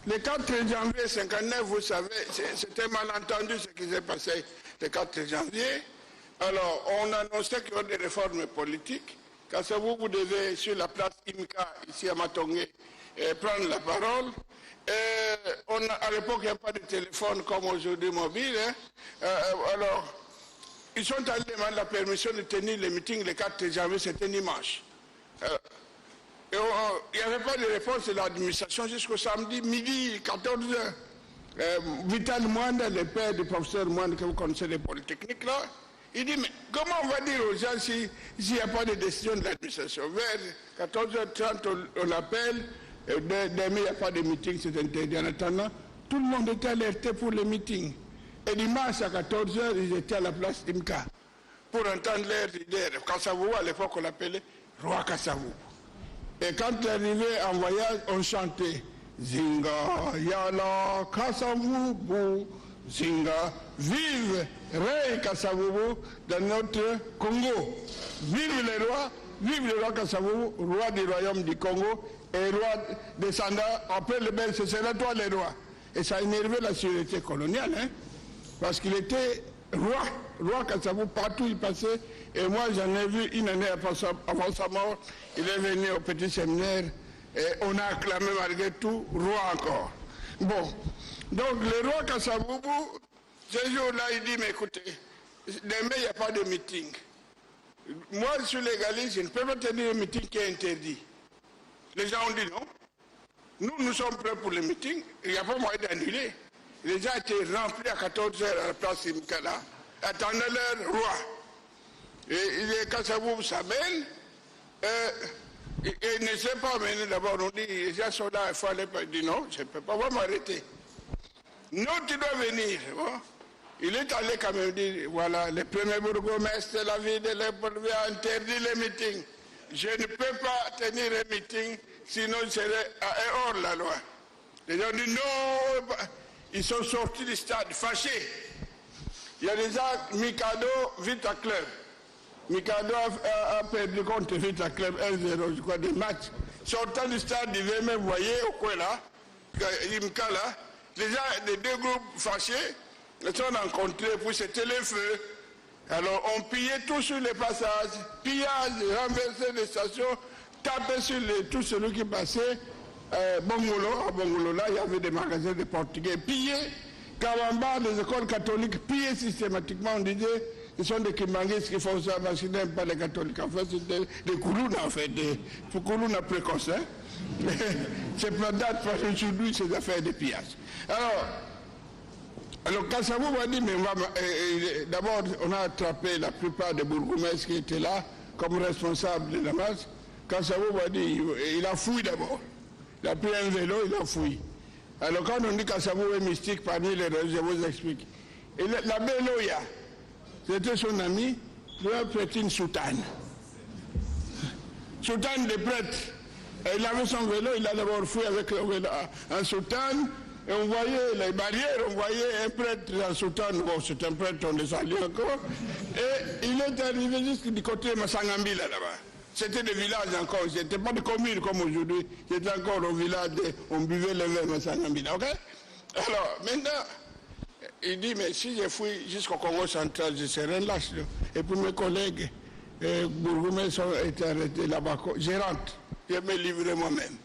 S4: le 4 janvier 59, vous savez, c'était malentendu ce qui s'est passé le 4 janvier. Alors on annonçait qu'il y aurait des réformes politiques. Kasavubu devait, sur la place Imka, ici à Matongé, prendre la parole. À l'époque, il n'y a pas de téléphone comme aujourd'hui mobile. Hein. Alors, ils sont allés demander la permission de tenir le meeting le 4 janvier, c'était dimanche. Il n'y avait pas de réponse de l'administration jusqu'au samedi midi, 14h. Vital Mwanda, le père du professeur Mwanda, que vous connaissez les polytechniques là, il dit, mais comment on va dire aux gens s'il n'y a pas de décision de l'administration? Vers 14h30, on l'appelle. Demain, il n'y a pas de meeting, c'est interdit. En attendant, tout le monde était alerté pour le meeting. Et dimanche à 14h, ils étaient à la place d'Imka pour entendre leurs leaders. Kasavubu, à l'époque, on l'appelait Roi Kasavubu. Et quand il arrivait en voyage, on chantait Zinga Yala Kasavubu, Zinga, vive Rei Kasavubu dans notre Congo. Vive le roi Kasavubu, roi du royaume du Congo. Et roi descendant, après le Belge, ce sera toi le roi. Et ça a énervé la sûreté coloniale, hein, parce qu'il était roi Kasavubu, partout il passait. Et moi j'en ai vu une année avant sa mort, il est venu au petit séminaire, et on a acclamé malgré tout, roi encore. Bon, donc le roi Kasavubu, ce jour-là, il dit, mais écoutez, demain, il n'y a pas de meeting. Moi, je suis légaliste, je ne peux pas tenir un meeting qui est interdit. Les gens ont dit non. Nous sommes prêts pour le meeting. Il n'y a pas moyen d'annuler. Les gens étaient remplis à 14h à la place Simkala, attendaient leur roi. Et les Kassavoub s'amènent. Et ne s'est pas amené d'abord. On dit, les gens sont là, il faut aller. Il dit non, je ne peux pas m'arrêter. Non, tu dois venir. Bon. Il est allé quand même dire, voilà, le premier bourgmestre de la ville de l'Époque a interdit les meetings. Je ne peux pas tenir un meeting, sinon je serais hors la loi. Les gens disent non, ils sont sortis du stade, fâchés. Il y a déjà Mikado, Vita Club. Mikado a perdu contre Vita Club 1-0, je crois, des matchs. Sortant du stade, il veut même, vous voyez, au coin là, Imkala, les gens des deux groupes fâchés, ils sont rencontrés pour jeter le feu. Alors on pillait tout sur les passages, pillage, renverser les stations, taper sur tout celui qui passait. Bongolo, à Bongolo là, il y avait des magasins de portugais pillés. Kawamba, les écoles catholiques pillées systématiquement. On disait, ce sont des Kimangues qui font ça parce qu'ils n'aiment pas les catholiques. En fait, c'était des Koulouna, en fait, des Koulouna précoces. Hein? C'est pas date parce qu'aujourd'hui, c'est des affaires de pillage. Alors, Kassavoub a dit, mais d'abord, on a attrapé la plupart des bourgmestres qui étaient là comme responsables de la masse. Kassavoub a dit, il a fouillé d'abord. Il a pris un vélo, il a fouillé. Alors, quand on dit Kassavoub est mystique parmi les religieux, je vous explique. Et l'abbé Loya, c'était son ami, lui a prêté une soutane. Soutane de prêtre. Et il avait son vélo, il a d'abord fouillé avec le vélo en soutane. Et on voyait les barrières, on voyait un prêtre en soutane, bon c'est un prêtre, on les salue encore, et il est arrivé jusqu'à du côté de Massangambi là-bas. C'était des villages encore, c'était pas des communes comme aujourd'hui, c'était encore au village, on buvait le vin Massangambi, ok? Alors maintenant, il dit, mais si je fouille jusqu'au Congo central, je serai lâche. Et puis mes collègues, bourgmestres ont été arrêtés là-bas, je rentre, je me livre moi-même.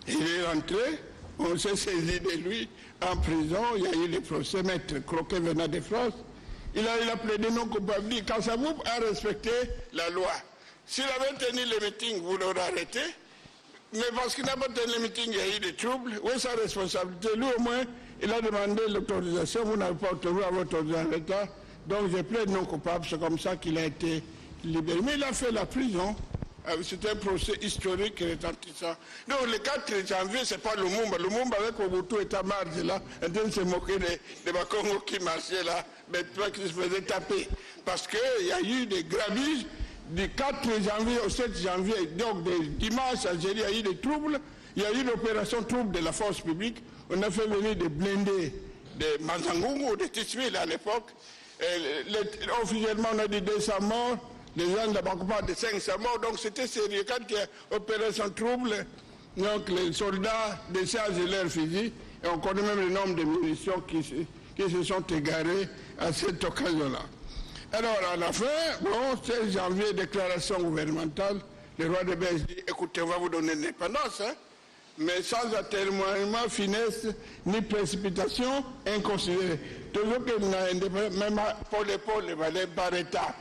S4: Il est rentré. On s'est saisi de lui en prison, il y a eu le procès, maître Croquet venant de France. Il a plaidé non coupable. Kassavoub a respecté la loi. S'il avait tenu le meeting, vous l'aurez arrêté. Mais parce qu'il n'a pas tenu le meeting, il y a eu des troubles. Où est sa responsabilité? Lui au moins, il a demandé l'autorisation. Vous n'avez pas autorisé à votre autorisation. Donc je plaide non coupable. C'est comme ça qu'il a été libéré. Mais il a fait la prison. C'est un procès historique retentissant. Donc le 4 janvier, ce n'est pas Lumumba. Lumumba avec Mobutu et Tamardi là, en train de se moquer de Bakongo qui marchait là, mais toi qui se faisait taper. Parce qu'il y a eu des grabuges du 4 janvier au 7 janvier. Donc des dimanches, Algérie, il y a eu des troubles. Il y a eu l'opération trouble de la force publique. On a fait venir des blindés de Manzangungu, de Tismil à l'époque. Officiellement, on a dit 200 morts. Les gens ne manquent pas de 500 morts, donc c'était sérieux. Quand il y a opération trouble, donc les soldats déchargent leurs fusils, et on connaît même le nombre de munitions qui se sont égarées à cette occasion-là. Alors à la fin, bon, 16 janvier, déclaration gouvernementale, le roi de Belgique dit, écoutez, on va vous donner l'indépendance, hein, mais sans atermoiement, finesse, ni précipitation, inconsidérée. Toujours que même pour l'épaule, il valait par étapes.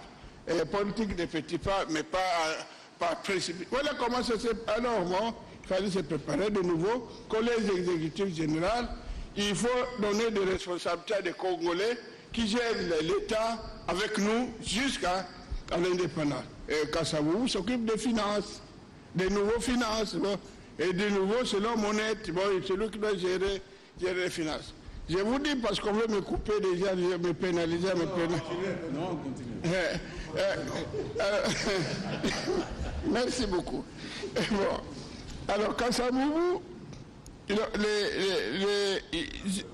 S4: Politique de petits pas, mais pas précipité. Voilà comment ça s'est... Alors, bon, il fallait se préparer de nouveau. Collège exécutif général, il faut donner des responsabilités à des Congolais qui gèrent l'État avec nous jusqu'à l'indépendance. Et Kassavoub s'occupe des finances, des nouveaux finances. Bon, et de nouveau, selon Monette, bon, c'est lui qui doit gérer les finances. Je vous dis parce qu'on veut me couper déjà, me pénaliser, Non, on continue. Merci beaucoup. Bon. Alors, Kassavoub,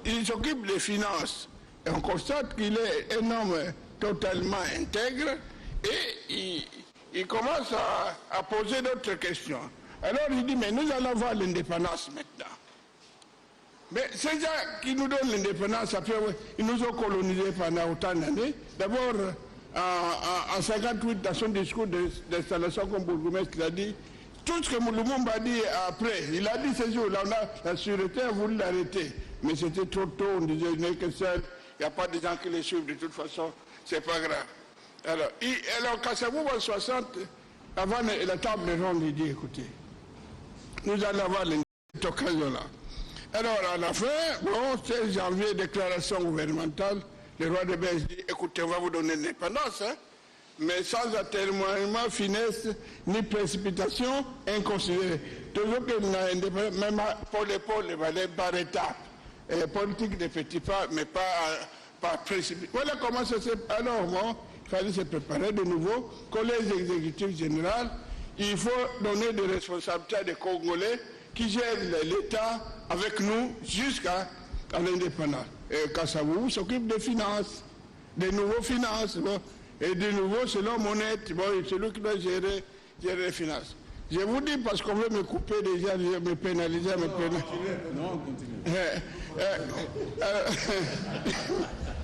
S4: il s'occupe des finances. Et on constate qu'il est un homme totalement intègre et il commence à poser d'autres questions. Alors il dit, mais nous allons voir l'indépendance maintenant. Mais ces gens qui nous donnent l'indépendance, après, ils nous ont colonisés pendant autant d'années. D'abord, en 58, dans son discours d'installation comme bourgmestre, il a dit, tout ce que Lumumba a dit après, il a dit ces jours-là, on a la sûreté a voulu l'arrêter. Mais c'était trop tôt, on disait, il n'est que seul, il n'y a pas de gens qui les suivent de toute façon. c'est pas grave. Alors Kassabou en 60, avant la table ronde, il dit, écoutez, nous allons avoir cette occasion-là. Alors, à la fin, bon, 16 janvier, déclaration gouvernementale, le roi de Belgique dit, écoutez, on va vous donner l'indépendance, hein, mais sans atermoiement, finesse, ni précipitation, inconsidérée. Toujours que l'indépendance, même pour l'épaule, il va aller par étapes. Politique des petits pas, mais pas précipitation. Voilà comment ça s'est... Alors, bon, il fallait se préparer de nouveau. Collège exécutif général, il faut donner des responsabilités à des Congolais qui gèrent l'État avec nous jusqu'à l'indépendance. Et Kassabou s'occupe des finances, des nouveaux finances. Bon, et de nouveau, selon Monette, bon, c'est lui qui doit gérer les finances. Je vous dis parce qu'on veut me couper déjà, me pénaliser, Non, continuez.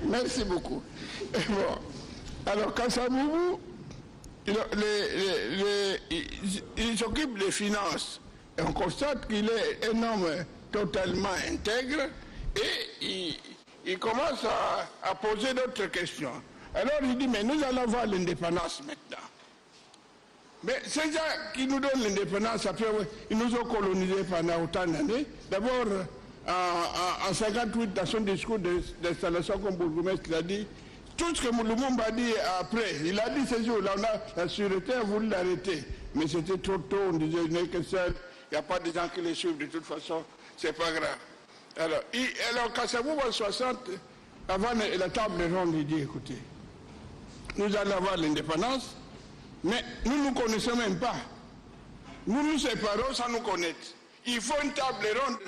S4: Merci beaucoup. Bon. Alors, Kassabou, il s'occupe des finances. Et on constate qu'il est un homme totalement intègre et il commence à poser d'autres questions. Alors il dit, mais nous allons avoir l'indépendance maintenant. Mais ces gens qui nous donnent l'indépendance, après, ils nous ont colonisés pendant autant d'années. D'abord, en 58, dans son discours d'installation comme bourgmestre, il a dit, tout ce que Lumumba a dit après, il a dit ces jours-là, la sûreté a voulu l'arrêter. Mais c'était trop tôt, on disait, il n'est que seul. Il n'y a pas de gens qui les suivent, de toute façon, c'est pas grave. Alors Kassabou en 60, avant la table ronde, il dit, écoutez, nous allons avoir l'indépendance, mais nous ne nous connaissons même pas. Nous nous séparons sans nous connaître. Il faut une table ronde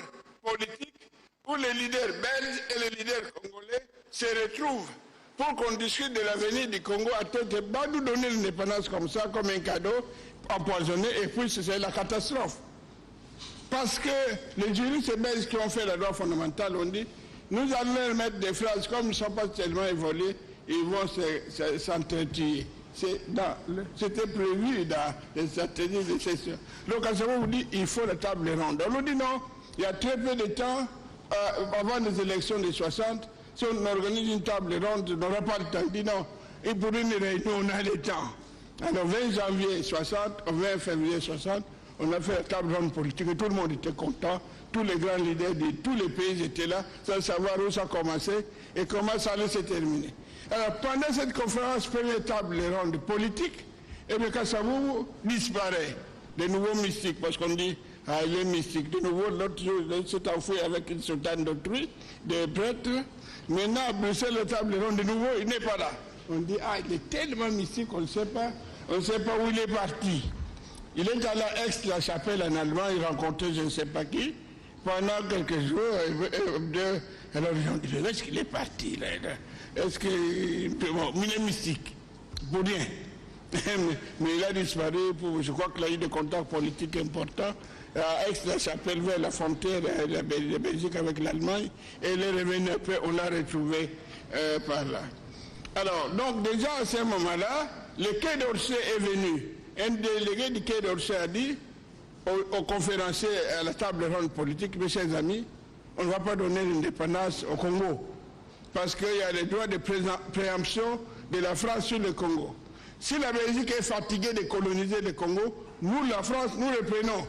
S4: politique où les leaders belges et les leaders congolais se retrouvent pour qu'on discute de l'avenir du Congo à tête bas, nous donner l'indépendance comme ça, comme un cadeau empoisonné, et puis c'est la catastrophe. Parce que les juristes belges qui ont fait la loi fondamentale ont dit, nous allons leur mettre des phrases comme ils ne sont pas tellement évoluées, ils vont s'entretuer. C'était prévu dans les stratégies de session. Donc, à ce moment, on vous dit, il faut la table ronde. On nous dit non, il y a très peu de temps, avant les élections de 60, si on organise une table ronde, on n'aura pas le temps. On dit non, et pour une réunion, on a le temps. Alors, 20 janvier 60, 20 février 60, on a fait la table ronde politique et tout le monde était content. Tous les grands leaders de tous les pays étaient là, sans savoir où ça commençait et comment ça allait se terminer. Alors, pendant cette conférence, première table ronde politique, et bien Kassabou disparaît. De nouveaux mystiques, parce qu'on dit, ah, il est mystique. De nouveau, l'autre jour, il s'est enfoui avec une soutane d'autrui, des prêtres. Maintenant, à Bruxelles, la table ronde, de nouveau, il n'est pas là. On dit, ah, il est tellement mystique, on ne sait pas où il est parti. Il est allé à Aix-la-Chapelle en Allemagne, il rencontrait je ne sais pas qui, pendant quelques jours, alors ils ont dit, est-ce qu'il est parti là? Est-ce qu'il est mystique? Pour rien. Mais il a disparu, je crois qu'il a eu des contacts politiques importants à Aix-la-Chapelle, vers la frontière de la Belgique avec l'Allemagne, et il est revenu après, on l'a retrouvé par là. Alors, donc déjà à ce moment-là, le Quai d'Orsay est venu. Un délégué du Quai d'Orsay a dit aux conférenciers à la table ronde politique, mes chers amis, on ne va pas donner l'indépendance au Congo, parce qu'il y a les droits de préemption de la France sur le Congo. Si la Belgique est fatiguée de coloniser le Congo, nous, la France, nous reprenons.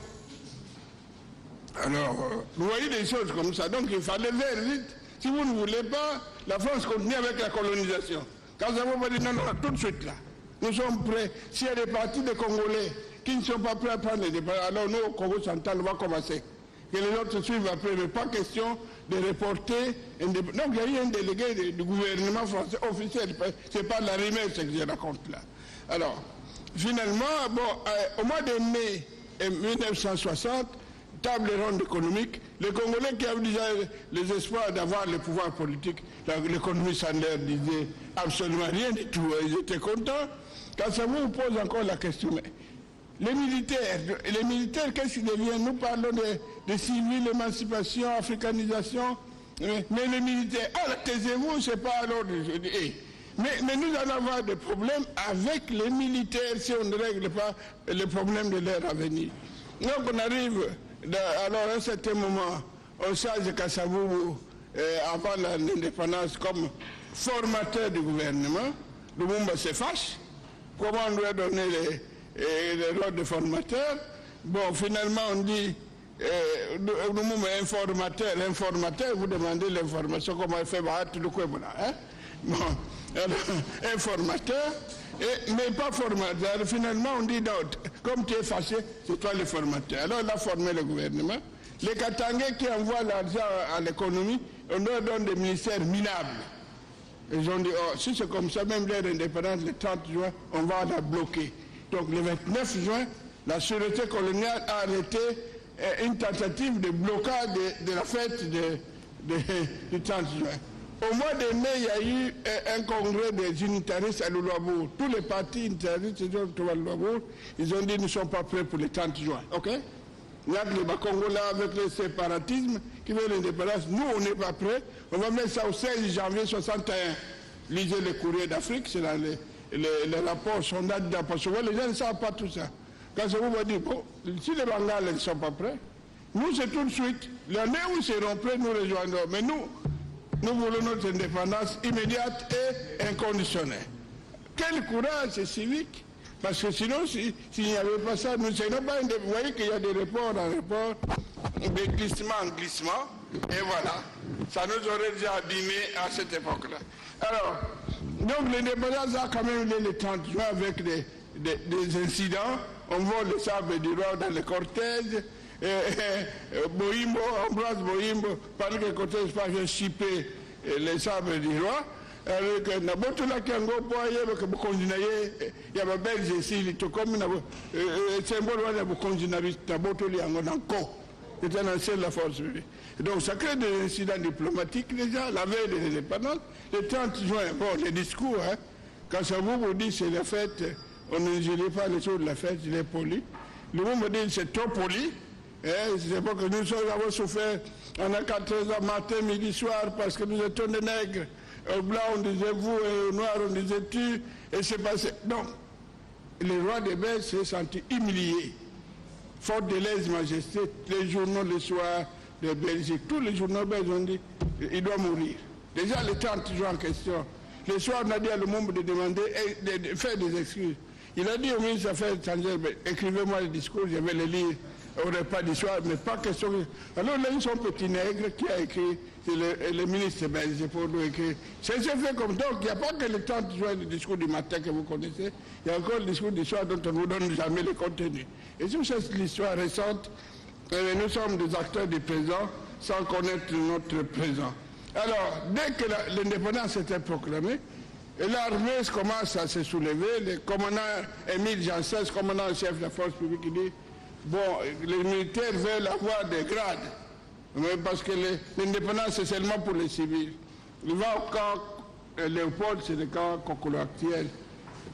S4: Alors, vous voyez des choses comme ça. Donc, il fallait faire vite. Si vous ne voulez pas, la France continue avec la colonisation. Quand ça va dire non, non, tout de suite là. Nous sommes prêts. S'il y a des partis de Congolais qui ne sont pas prêts à prendre les départ, alors nous, au Congo central, on va commencer. Que les autres suivent après, mais pas question de reporter. Donc, il y a eu un délégué du gouvernement français officiel. C'est pas de la rumeur, ce que je raconte là. Alors, finalement, bon, au mois de mai 1960, table ronde économique, les Congolais qui avaient déjà les espoirs d'avoir le pouvoir politique, l'économie Sander disait absolument rien du tout. Ils étaient contents. Quand ça vous pose encore la question, mais les militaires, qu'est-ce qu'ils deviennent? Nous parlons de civils, émancipation, africanisation, mais les militaires, taisez-vous, c'est pas alors. Mais nous allons avoir des problèmes avec les militaires si on ne règle pas les problèmes de leur avenir. Donc on arrive, alors à un certain moment, on charge Kassabou avant l'indépendance comme formateur du gouvernement. Lumumba se fâche. Comment on doit donner les rôles de formateur? Bon, finalement, on dit, Lumumba est informateur. L'informateur, vous demandez l'information, comment il fait, hein? Bon, alors, informateur, mais pas formateur. Finalement, on dit, non, comme tu es fâché, c'est toi le formateur. Alors, il a formé le gouvernement. Les Katangais qui envoient l'argent à l'économie, on leur donne des ministères minables. Ils ont dit, oh, si c'est comme ça, même l'ère d'indépendance, le 30 juin, on va la bloquer. Donc le 29 juin, la sûreté coloniale a arrêté une tentative de blocage de la fête du 30 juin. Au mois de mai, il y a eu un congrès des unitaristes à Louloabour. Tous les partis unitaristes à Louloabour, ils ont dit, nous ne sommes pas prêts pour le 30 juin. OK? Il y a les Congolais avec le séparatisme qui veut l'indépendance. Nous, on n'est pas prêts. On va mettre ça au 16 janvier 61. Lisez le Courrier d'Afrique, c'est dans les rapports, sondages parce que les gens ne savent pas tout ça. Quand je vous dis, bon, si les Bangales ne sont pas prêts, nous, c'est tout de suite. L'année où ils seront prêts, nous rejoindrons. Mais nous voulons notre indépendance immédiate et inconditionnelle. Quel courage civique! Parce que sinon, s'il n'y avait pas ça, nous ne serions pas indépendants. Vous voyez qu'il y a des reports en report, des glissements en glissement, et voilà. Ça nous aurait déjà abîmé à cette époque-là. Alors, donc l'indépendance a quand même eu le 30 juin avec des incidents. On vole le sable du roi dans les cortèges. Bohimbo, Ambroise Bohimbo, pendant que le cortège passe chipper les sables du roi. Avec Nabotola Kango Poye, il y a un belge ici, tout comme un symbole de Bokondinabi, Nabotoli Angonanko, c'est un ancien de la force publique. Donc ça crée des incidents diplomatiques déjà, la veille de l'indépendance. Le 30 juin, bon, les discours, hein, quand ça vous dit c'est la fête, on ne gêne pas les choses de la fête, il est poli. Le monde me dit c'est trop poli. C'est pas que nous avons souffert, on a 14 ans matin, midi, soir, parce que nous étions des nègres. Au blanc, on disait vous, et au noir, on disait tu, et c'est passé. Donc, le roi des Belges s'est senti humilié. Faute de lèse-majesté, les journaux le soir de Belgique, tous les journaux belges ont dit il doit mourir. Déjà, le 30 juin en question, le soir, on a dit à Lumumba de demander, de faire des excuses. Il a dit au ministre des Affaires étrangères, écrivez-moi le discours, je vais le lire au repas du soir, mais pas question. Alors là, ils sont petit nègre qui a écrit, c'est le ministre belge pour nous écrire. C'est fait comme donc, il n'y a pas que le 30 juin, le discours du matin que vous connaissez, il y a encore le discours du soir dont on ne vous donne jamais le contenu. Et sur cette histoire récente, nous sommes des acteurs du présent sans connaître notre présent. Alors, dès que l'indépendance était proclamée, l'armée commence à se soulever, le commandant Émile Janssens, commandant en chef de la force publique, il dit bon, les militaires veulent avoir des grades, mais parce que l'indépendance c'est seulement pour les civils. Il va au camp Léopold, c'est le camp Kokolo actuel,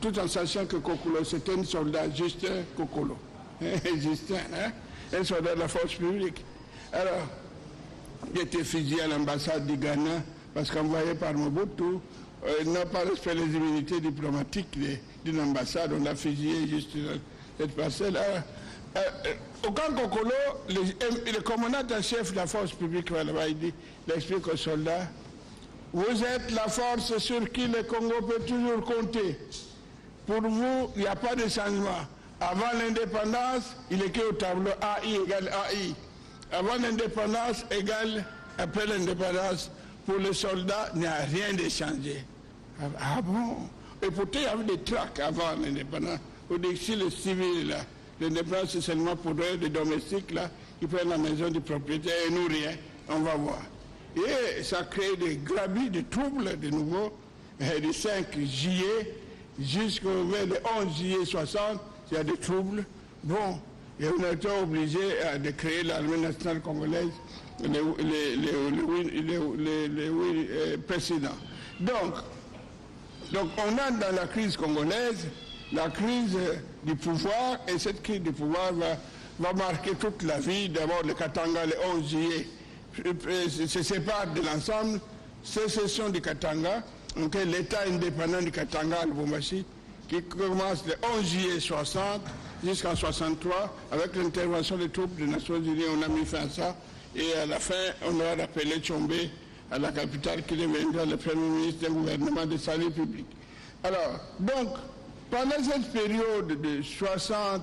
S4: tout en sachant que Kokolo c'était un soldat, Justin Kokolo. Justin, hein? Un soldat de la force publique. Alors, il était fusillé à l'ambassade du Ghana parce qu'envoyé par Mobutu, il n'a pas respecté les immunités diplomatiques d'une ambassade, on l'a fusillé juste dans cette parcelle. Au camp Kokolo, le commandant en chef de la force publique, il explique aux soldats, vous êtes la force sur qui le Congo peut toujours compter. Pour vous, il n'y a pas de changement. Avant l'indépendance, il est écrit au tableau AI égale AI. Avant l'indépendance égale après l'indépendance. Pour les soldats, il n'y a rien de changé. Ah bon? Et pourtant, il y avait des tracts avant l'indépendance. On dit que si les civils, là, l'indépendance, c'est seulement pour eux, les domestiques, là, qui prennent la maison du propriétaire et nous rien. On va voir. Et ça crée des grabis, des troubles de nouveau, du 5 juillet jusqu'au 11 juillet 60, il y a des troubles. Bon, et on a été obligé de créer l'armée nationale congolaise, les précédents. Donc, on entre dans la crise congolaise, la crise du pouvoir, et cette crise du pouvoir va marquer toute la vie. D'abord, le Katanga, le 11 juillet, se sépare de l'ensemble, sécession du Katanga, donc l'État indépendant du Katanga, le Lubumbashi, qui commence le 11 juillet 60 jusqu'en 63, avec l'intervention des troupes des Nations Unies, on a mis fin à ça, et à la fin, on a rappelé Tchombe à la capitale qui deviendra le premier ministre du gouvernement de sa République. Alors, donc, pendant cette période de 60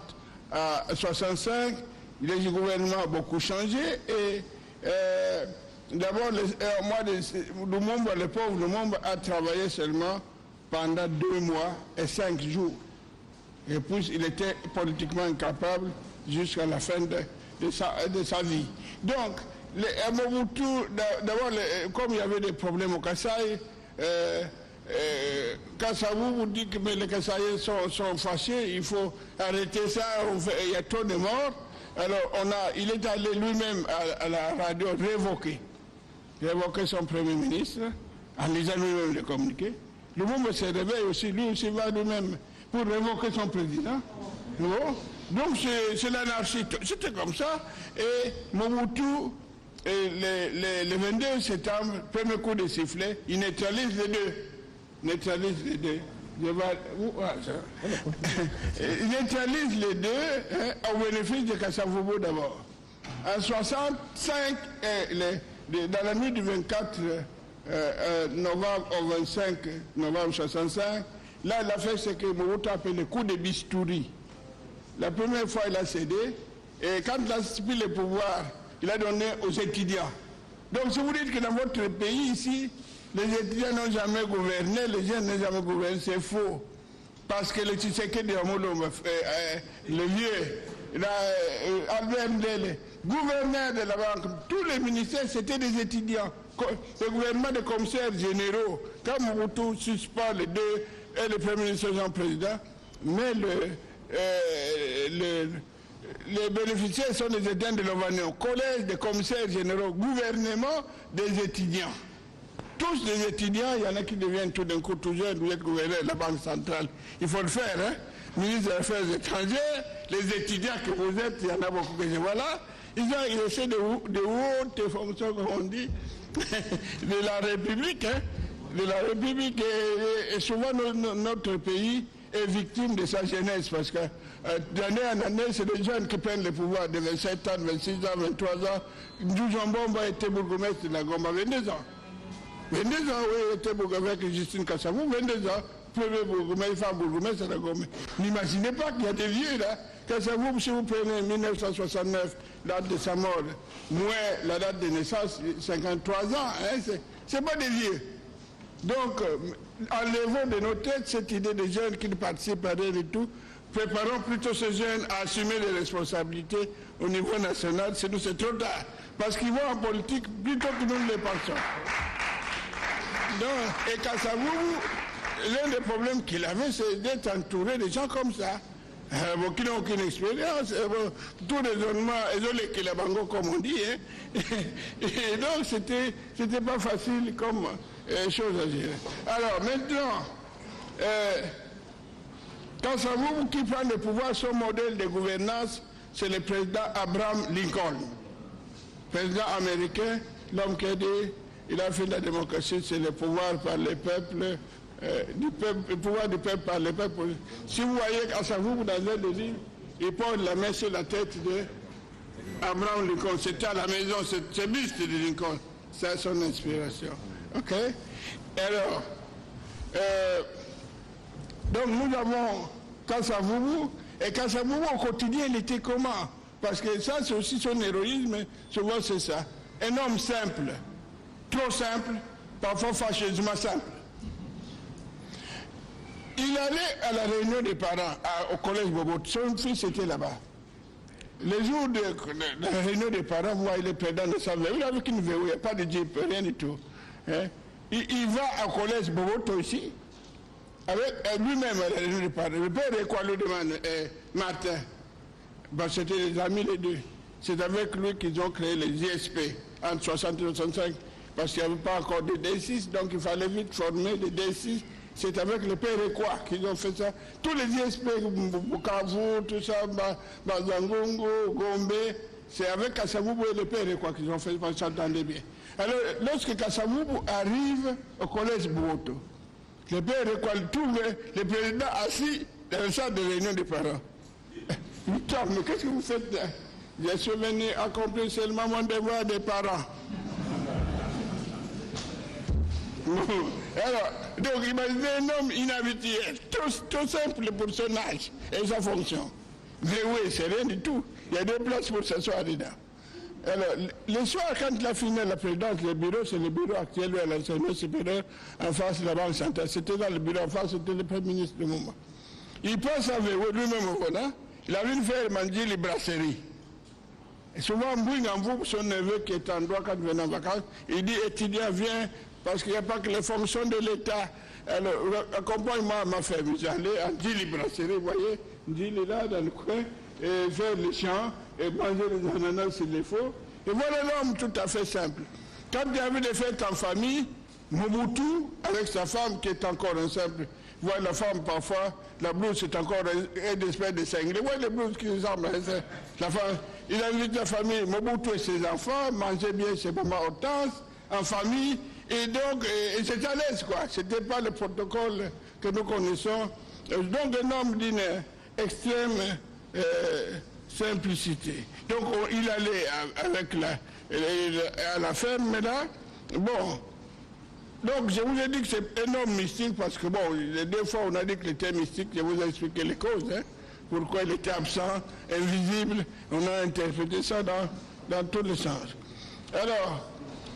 S4: à 65, le gouvernement a beaucoup changé et d'abord, Lumumba, le pauvre Lumumba, a travaillé seulement pendant 2 mois et 5 jours. Et puis, il était politiquement incapable jusqu'à la fin de sa vie. Donc, à Mobutu, d'abord, comme il y avait des problèmes au Kasaï, Kassavou vous dit que les Kassaïens sont fâchés, il faut arrêter ça, il y a trop de morts. Alors, il est allé lui-même à la radio révoquer son premier ministre, en lisant lui-même les communiqués. Le monde se réveille aussi, lui aussi va lui-même pour révoquer son président. Non? Donc c'est l'anarchie, c'était comme ça. Et Mobutu, le 22 septembre, premier coup de sifflet, il neutralise les deux. Il neutralise les deux au bénéfice de Kasavubu d'abord. En 65, dans la nuit du 24 novembre au 25 novembre 65, là, l'affaire, c'est que Mobutu a appelé le coup de bistouri. La première fois, il a cédé, et quand il a pris le pouvoir, il a donné aux étudiants. Donc, si vous dites que dans votre pays, ici, les étudiants n'ont jamais gouverné, les jeunes n'ont jamais gouverné, c'est faux. Parce que le Tshisekedi de Amolomba, le vieux, Albert Ndele, gouverneur de la banque, tous les ministères, c'était des étudiants. Le gouvernement des commissaires généraux, quand Mobutu suspend les deux, et le Premier ministre Jean-Président, mais les bénéficiaires sont des étudiants de l'Ovanéo, collège des commissaires généraux, gouvernement des étudiants. Tous des étudiants, il y en a qui deviennent tout d'un coup tout jeunes, vous êtes gouverneur de la Banque centrale. Il faut le faire, hein. Ministre des Affaires étrangères, les étudiants que vous êtes, il y en a beaucoup que je vois là, ils ont essayé de hautes fonctions, comme on dit, de la République, hein. De la République, et souvent notre pays est victime de sa jeunesse, parce que d'année en année, c'est les jeunes qui prennent le pouvoir de 27 ans, 26 ans, 23 ans. Ndoujon Bomba était bourgmestre de la Goma, 22 ans. 22 ans, oui, il était bourgmestre avec Justine Kassavou, 22 ans, premier bourgmestre, femme bourgmestre de la Goma. N'imaginez pas qu'il y a des vieux là. Kassavou, si vous prenez 1969, date de sa mort, moins la date de naissance, 53 ans, hein, c'est pas des vieux. Donc, enlevons de nos têtes cette idée des jeunes qui ne participent pas rien et tout. Préparons plutôt ces jeunes à assumer les responsabilités au niveau national, sinon c'est trop tard. Parce qu'ils vont en politique plutôt que nous ne les pensons. Donc, et Kassavou, l'un des problèmes qu'il avait, c'est d'être entouré de gens comme ça. Qui n'ont aucune expérience, tout raisonnement, ils ont les Kilabango comme on dit. Hein. Et donc, c'était pas facile comme chose à gérer. Alors, maintenant, Kassavou qui prend le pouvoir, son modèle de gouvernance, c'est le président Abraham Lincoln. Président américain, l'homme qui a dit, il a fait la démocratie, c'est le pouvoir par le peuple, le pouvoir du peuple par le peuple. Si vous voyez Kassavou dans un des livres, il porte la main sur la tête de Abraham Lincoln. C'était à la maison, c'est buste de Lincoln. C'est son inspiration. OK? Alors, donc nous avons Kassavou, et Kassavou au quotidien, il était comment? Parce que ça, c'est aussi son héroïsme, souvent c'est ça. Un homme simple, trop simple, parfois fâcheusement simple. Il allait à la réunion des parents, au collège Bobo. Son fils était là-bas. Le jour de la réunion des parents, vous voyez le président de sa ville, avec une verrouille, il n'y a pas de jeep, rien du tout. Hein? Il va au collège Boboto ici, avec lui-même à la réunion des parents. Le père est quoi lui demande, Martin, ben, c'était les amis les deux. C'est avec lui qu'ils ont créé les ISP entre 60 et 65, parce qu'il n'y avait pas encore de D6, donc il fallait vite former les D6. C'est avec le père et quoi qu'ils ont fait ça. Tous les ISP, Bukavu, tout ça, Bazangongo, Gombe, c'est avec Kassavou et le père et quoi qu'ils ont fait, parce que s'entendait bien. Alors, lorsque Kassavou arrive au collège Boboto, le père et quoi trouve le président assis dans le centre de réunion des parents. Il dit, mais qu'est-ce que vous faites là? Je suis venu accomplir seulement mon devoir des parents. Alors, donc imaginez un homme inhabituel, tout simple pour son âge et sa fonction. Mais oui, c'est rien du tout. Il y a 2 places pour s'asseoir dedans. Alors, le soir, quand il a fini la présidence, le bureau, c'est le bureau actuel à l'enseignement supérieur en face de la Banque centrale. C'était dans le bureau en face, c'était le Premier ministre du moment. Il passe avec lui-même au Rwanda. Il a vu faire manger les brasseries. Et souvent, son neveu qui est en droit quand il vient en vacances, il dit étudiant, viens, parce qu'il n'y a pas que les fonctions de l'État. Alors, accompagne-moi à ma ferme. J'allais à Djili brasserie, vous voyez, Djili là dans le coin, et faire les champs, et manger les ananas s'il les faut. Et voilà l'homme tout à fait simple. Quand il y avait des fêtes en famille, Mobutu, avec sa femme qui est encore un simple, voit la femme parfois, la blouse est encore une espèce de cinglé. Vous voyez les blouses qui ressemblent à la femme. Il invite la famille, Mobutu et ses enfants, mangeaient bien chez maman Hortense, en famille, et donc, c'était à l'aise, quoi. Ce n'était pas le protocole que nous connaissons. Donc, un homme d'une extrême simplicité. Donc, il allait avec à la ferme, là. Bon. Donc, je vous ai dit que c'est un homme mystique parce que, bon, les 2 fois, on a dit qu'il était mystique. Je vous ai expliqué les causes, hein. Pourquoi il était absent, invisible. On a interprété ça dans tous les sens. Alors,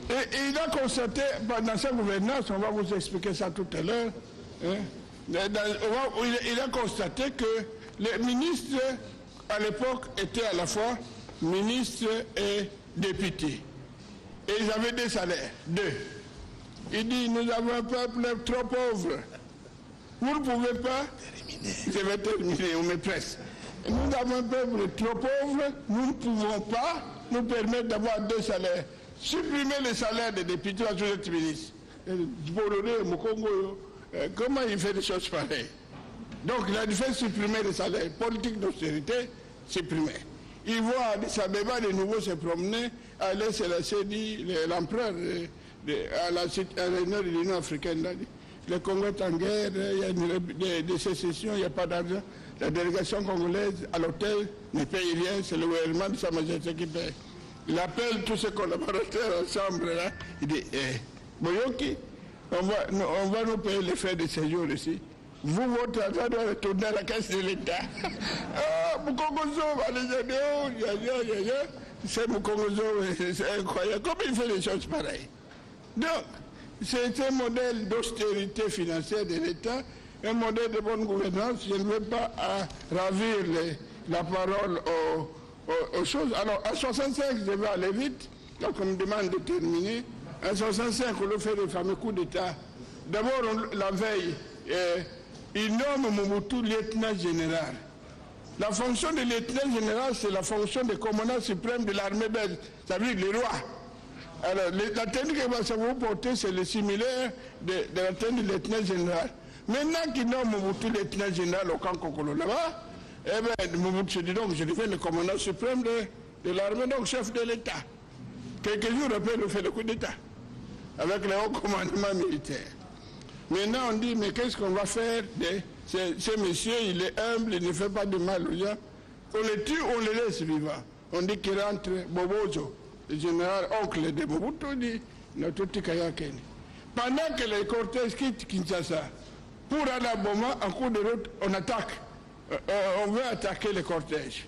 S4: et il a constaté, pendant sa gouvernance, on va vous expliquer ça tout à l'heure, hein, il a constaté que les ministres, à l'époque, étaient à la fois ministres et députés. Et ils avaient des salaires, 2. Il dit, nous avons un peuple trop pauvre. Vous ne pouvez pas... Je vais terminer, on me presse. Nous avons un peuple trop pauvre, nous ne pouvons pas nous permettre d'avoir 2 salaires. Supprimer les salaires des députés à tous les ministres. Comment il fait des choses pareilles? Donc il a dû faire supprimer les salaires. Politique d'austérité, supprimer. Il voit Addis Abeba de nouveau se promener, aller se laisser dire l'empereur à la réunion de l'Union africaine. Là, le Congo est en guerre, il y a des sécessions, il n'y a pas d'argent. La délégation congolaise à l'hôtel ne paye rien, c'est le gouvernement de Sa Majesté qui paye. Il appelle tous ses collaborateurs ensemble, là. Il dit, Boyoki, on va nous payer les frais de séjour ici. Vous, votre argent doit retourner à la caisse de l'État. Ah, Mukongozo, c'est Mukongozo, c'est incroyable. Comment il fait des choses pareilles? Donc, c'est un modèle d'austérité financière de l'État, un modèle de bonne gouvernance. Je ne veux pas ravir la parole aux choses. Alors, à 65, je vais aller vite, donc on me demande de terminer. À 65, on a fait le fameux coup d'État. D'abord, la veille, il nomme Mobutu lieutenant général. La fonction de lieutenant général, c'est la fonction de commandant suprême de l'armée belge, ça veut dire le roi. Alors, la tenue que va vous porter, c'est le similaire de la tenue de lieutenant général. Maintenant qu'il nomme Mobutu lieutenant général au camp Kokolo là-bas, eh bien, Mobutu se dit donc, je deviens le commandant suprême de l'armée, donc chef de l'État. Quelques jours après, il fait le coup d'État, avec le haut commandement militaire. Maintenant, on dit, mais qu'est-ce qu'on va faire de ce monsieur, il est humble, il ne fait pas de mal aux gens. On le tue, on le laisse vivant. On dit qu'il rentre Bobozo, le général oncle de Mobutu, dit, notre Tikayakeni. Pendant que les cortèges quittent Kinshasa, pour aller à Boma, en cours de route, on attaque. On veut attaquer les cortèges.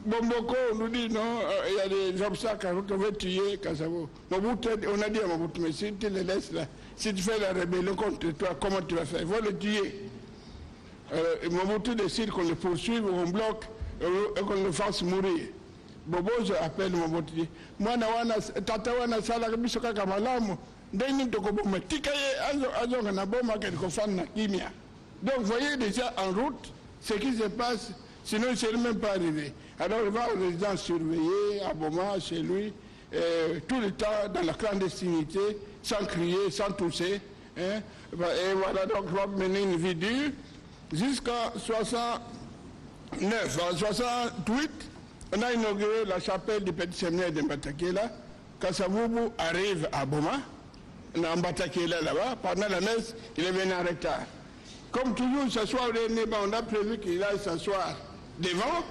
S4: Bomboko nous dit non, il y a des obstacles, on veut tuer Kasavo. Mobutu, on a dit à Mobutu, mais si tu le laisses là, si tu fais la rébellion contre toi, comment tu vas faire? Il faut le tuer. Mobutu décide qu'on le poursuive, on bloque, et qu'on le fasse mourir. Bobozo appelle Mobutu, dit, moi, tata wana sala biso kaka malamu, ndeni tokoboma, tikaye azonga na boma quelque fan na kimia. Donc, vous voyez déjà en route ce qui se passe, sinon il ne serait même pas arrivé. Alors il va aux résidences surveillées, à Boma, chez lui, tout le temps dans la clandestinité, sans crier, sans tousser. Hein. Et voilà, donc il va mener une vie dure jusqu'en 69. En 68, on a inauguré la chapelle du petit séminaire de Mbatakela. Kasavubu arrive à Boma, en Mbatakela là-bas, pendant la messe, il est venu en retard. Comme toujours, il s'assoit au dernier banc, on a prévu qu'il aille s'asseoir devant.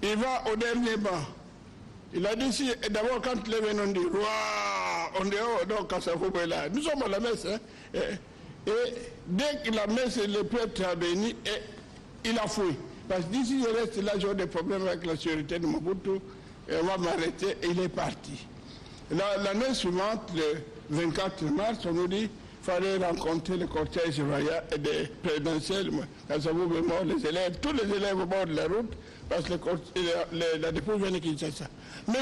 S4: Il va au dernier banc. Il a dit, d'abord quand il est venu, on dit, roi, en dehors, donc Kasavubu est là. Nous sommes à la messe. Hein, et dès que la messe et le prêtre a béni, il a fui. Parce que d'ici je reste là, j'ai des problèmes avec la sécurité de Mobutu. Et on va m'arrêter et il est parti. L'année suivante, le 24 mars, on nous dit qu'il fallait rencontrer le cortège royal et des présidentielles. Kasavubu est mort, les élèves, tous les élèves au bord de la route, parce que la dépouille vient de Kinshasa. Mais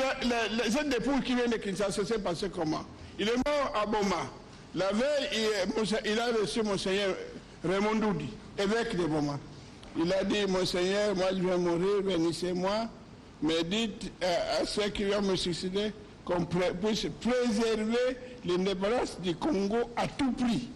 S4: cette dépouille qui vient de Kinshasa, s'est passé comment? Il est mort à Boma. La veille, il a reçu Monseigneur Raymond Doudi, évêque de Boma. Il a dit, Monseigneur, moi je vais mourir, bénissez-moi, mais dites à ceux qui vont me suicider qu'on puisse préserver l'indépendance du Congo à tout prix.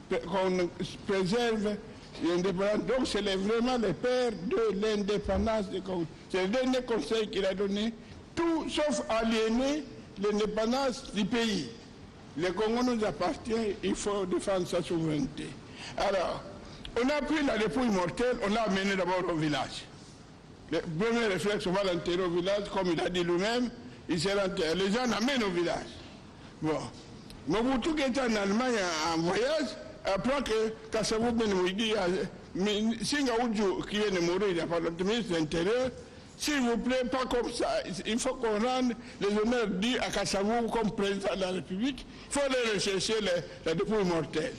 S4: Qu'on préserve l'indépendance. Donc c'est vraiment le père de l'indépendance du Congo. C'est le dernier conseil qu'il a donné, tout sauf aliéner l'indépendance du pays. Le Congo nous appartient, il faut défendre sa souveraineté. Alors, on a pris la dépouille mortelle, on l'a amené d'abord au village. Le premier réflexe, on va l'enterrer au village, comme il a dit lui-même, il s'est enterré. Les gens l'amènent au village. Bon. Mobutu qui était en Allemagne en voyage, apprend que Kasavubu dit, Singa Oudjou qui vient de mourir, il n'y a pas le ministre de l'Intérieur, s'il vous plaît, pas comme ça. Il faut qu'on rende les honneurs dus à Kasavubu comme président de la République. Il faut aller rechercher la dépouille mortelle.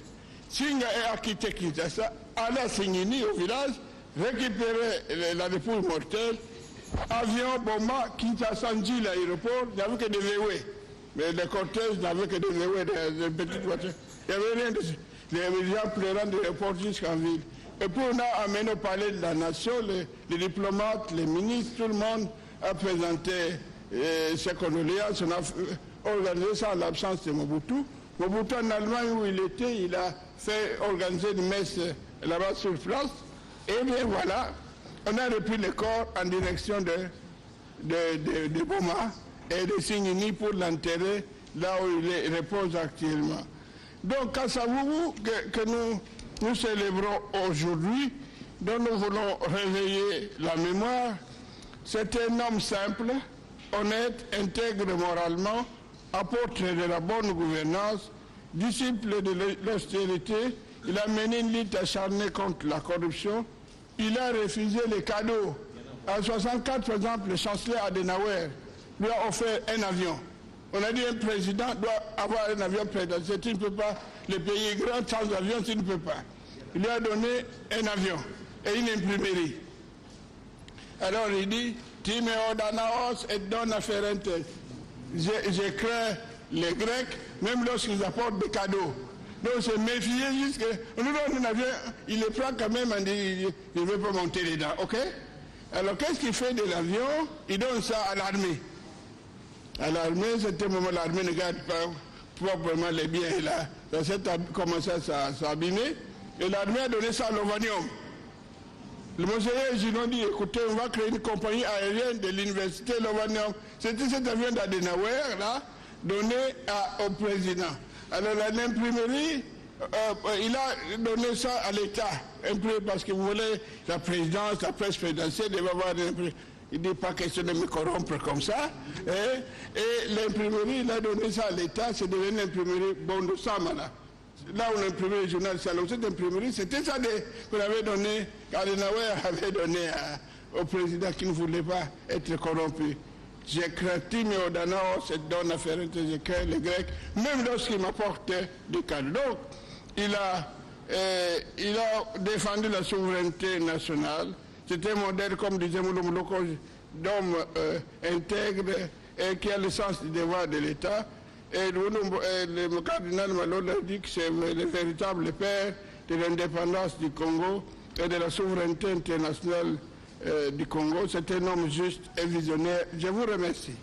S4: Singa est architecte Kinshasa, allait à Singini au village, récupérer la dépouille mortelle, avion, Boma, Kinshasa, Ndji, l'aéroport, il n'y avait que des VW. Mais les cortèges n'avaient que des VW, des petites voitures. Il n'y avait rien de ça. Les gens pleurant de l'aéroport jusqu'en ville. Et puis on a amené au palais de la nation, les diplomates, les ministres, tout le monde a présenté ses condoléances. On a organisé ça en l'absence de Mobutu. Mobutu en Allemagne où il était, il a fait organiser une messe là-bas sur place. Et bien voilà, on a repris le corps en direction de Boma et de Singini pour l'enterrer là où il repose actuellement. Donc Kasavubu que nous célébrons aujourd'hui, dont nous voulons réveiller la mémoire, c'est un homme simple, honnête, intègre moralement, apôtre de la bonne gouvernance, disciple de l'austérité. Il a mené une lutte acharnée contre la corruption. Il a refusé les cadeaux. En 1964, par exemple, le chancelier Adenauer lui a offert un avion. On a dit un président doit avoir un avion présidentiel. Tu ne peux pas le payer grand sans avion, tu ne peux pas. Il lui a donné un avion et une imprimerie. Alors il dit, Time Odanaos et Dona Ferente. J'ai craint les Grecs, même lorsqu'ils apportent des cadeaux. Donc c'est méfier jusqu'à... On nous donne un avion, il le prend quand même et dit, il ne veut pas monter dedans, ok? Alors qu'est-ce qu'il fait de l'avion? Il donne ça à l'armée. À l'armée, c'était un moment l'armée ne garde pas proprement les biens là. Ça a commencé à s'abîmer. Et l'armée a donné ça à l'Ovanium. Le monseigneur Ginon dit, écoutez, on va créer une compagnie aérienne de l'université L'Ovanium. C'était cet avion d'Adenauer là, donné au président. Alors l'imprimerie, il a donné ça à l'État, parce que vous voulez la présidence, la presse présidentielle, il va avoir une imprimerie. Il n'est pas question de me corrompre comme ça. Et l'imprimerie, il a donné ça à l'État, c'est devenu l'imprimerie Bondo Samana. Là où on imprimait le journal Salon, cette imprimerie, c'était ça qu'on avait donné, qu'Adenauer avait donné au président qui ne voulait pas être corrompu. J'ai craint Timio Danao, cette donne à faire j'ai craint les Grecs, même lorsqu'ils m'apportaient des cadeaux. Donc, il a défendu la souveraineté nationale. C'était un modèle, comme disait Moulomoloko, d'homme intègre et qui a le sens du devoir de l'État. Et le cardinal Malo a dit que c'est le véritable père de l'indépendance du Congo et de la souveraineté internationale du Congo. C'est un homme juste et visionnaire. Je vous remercie.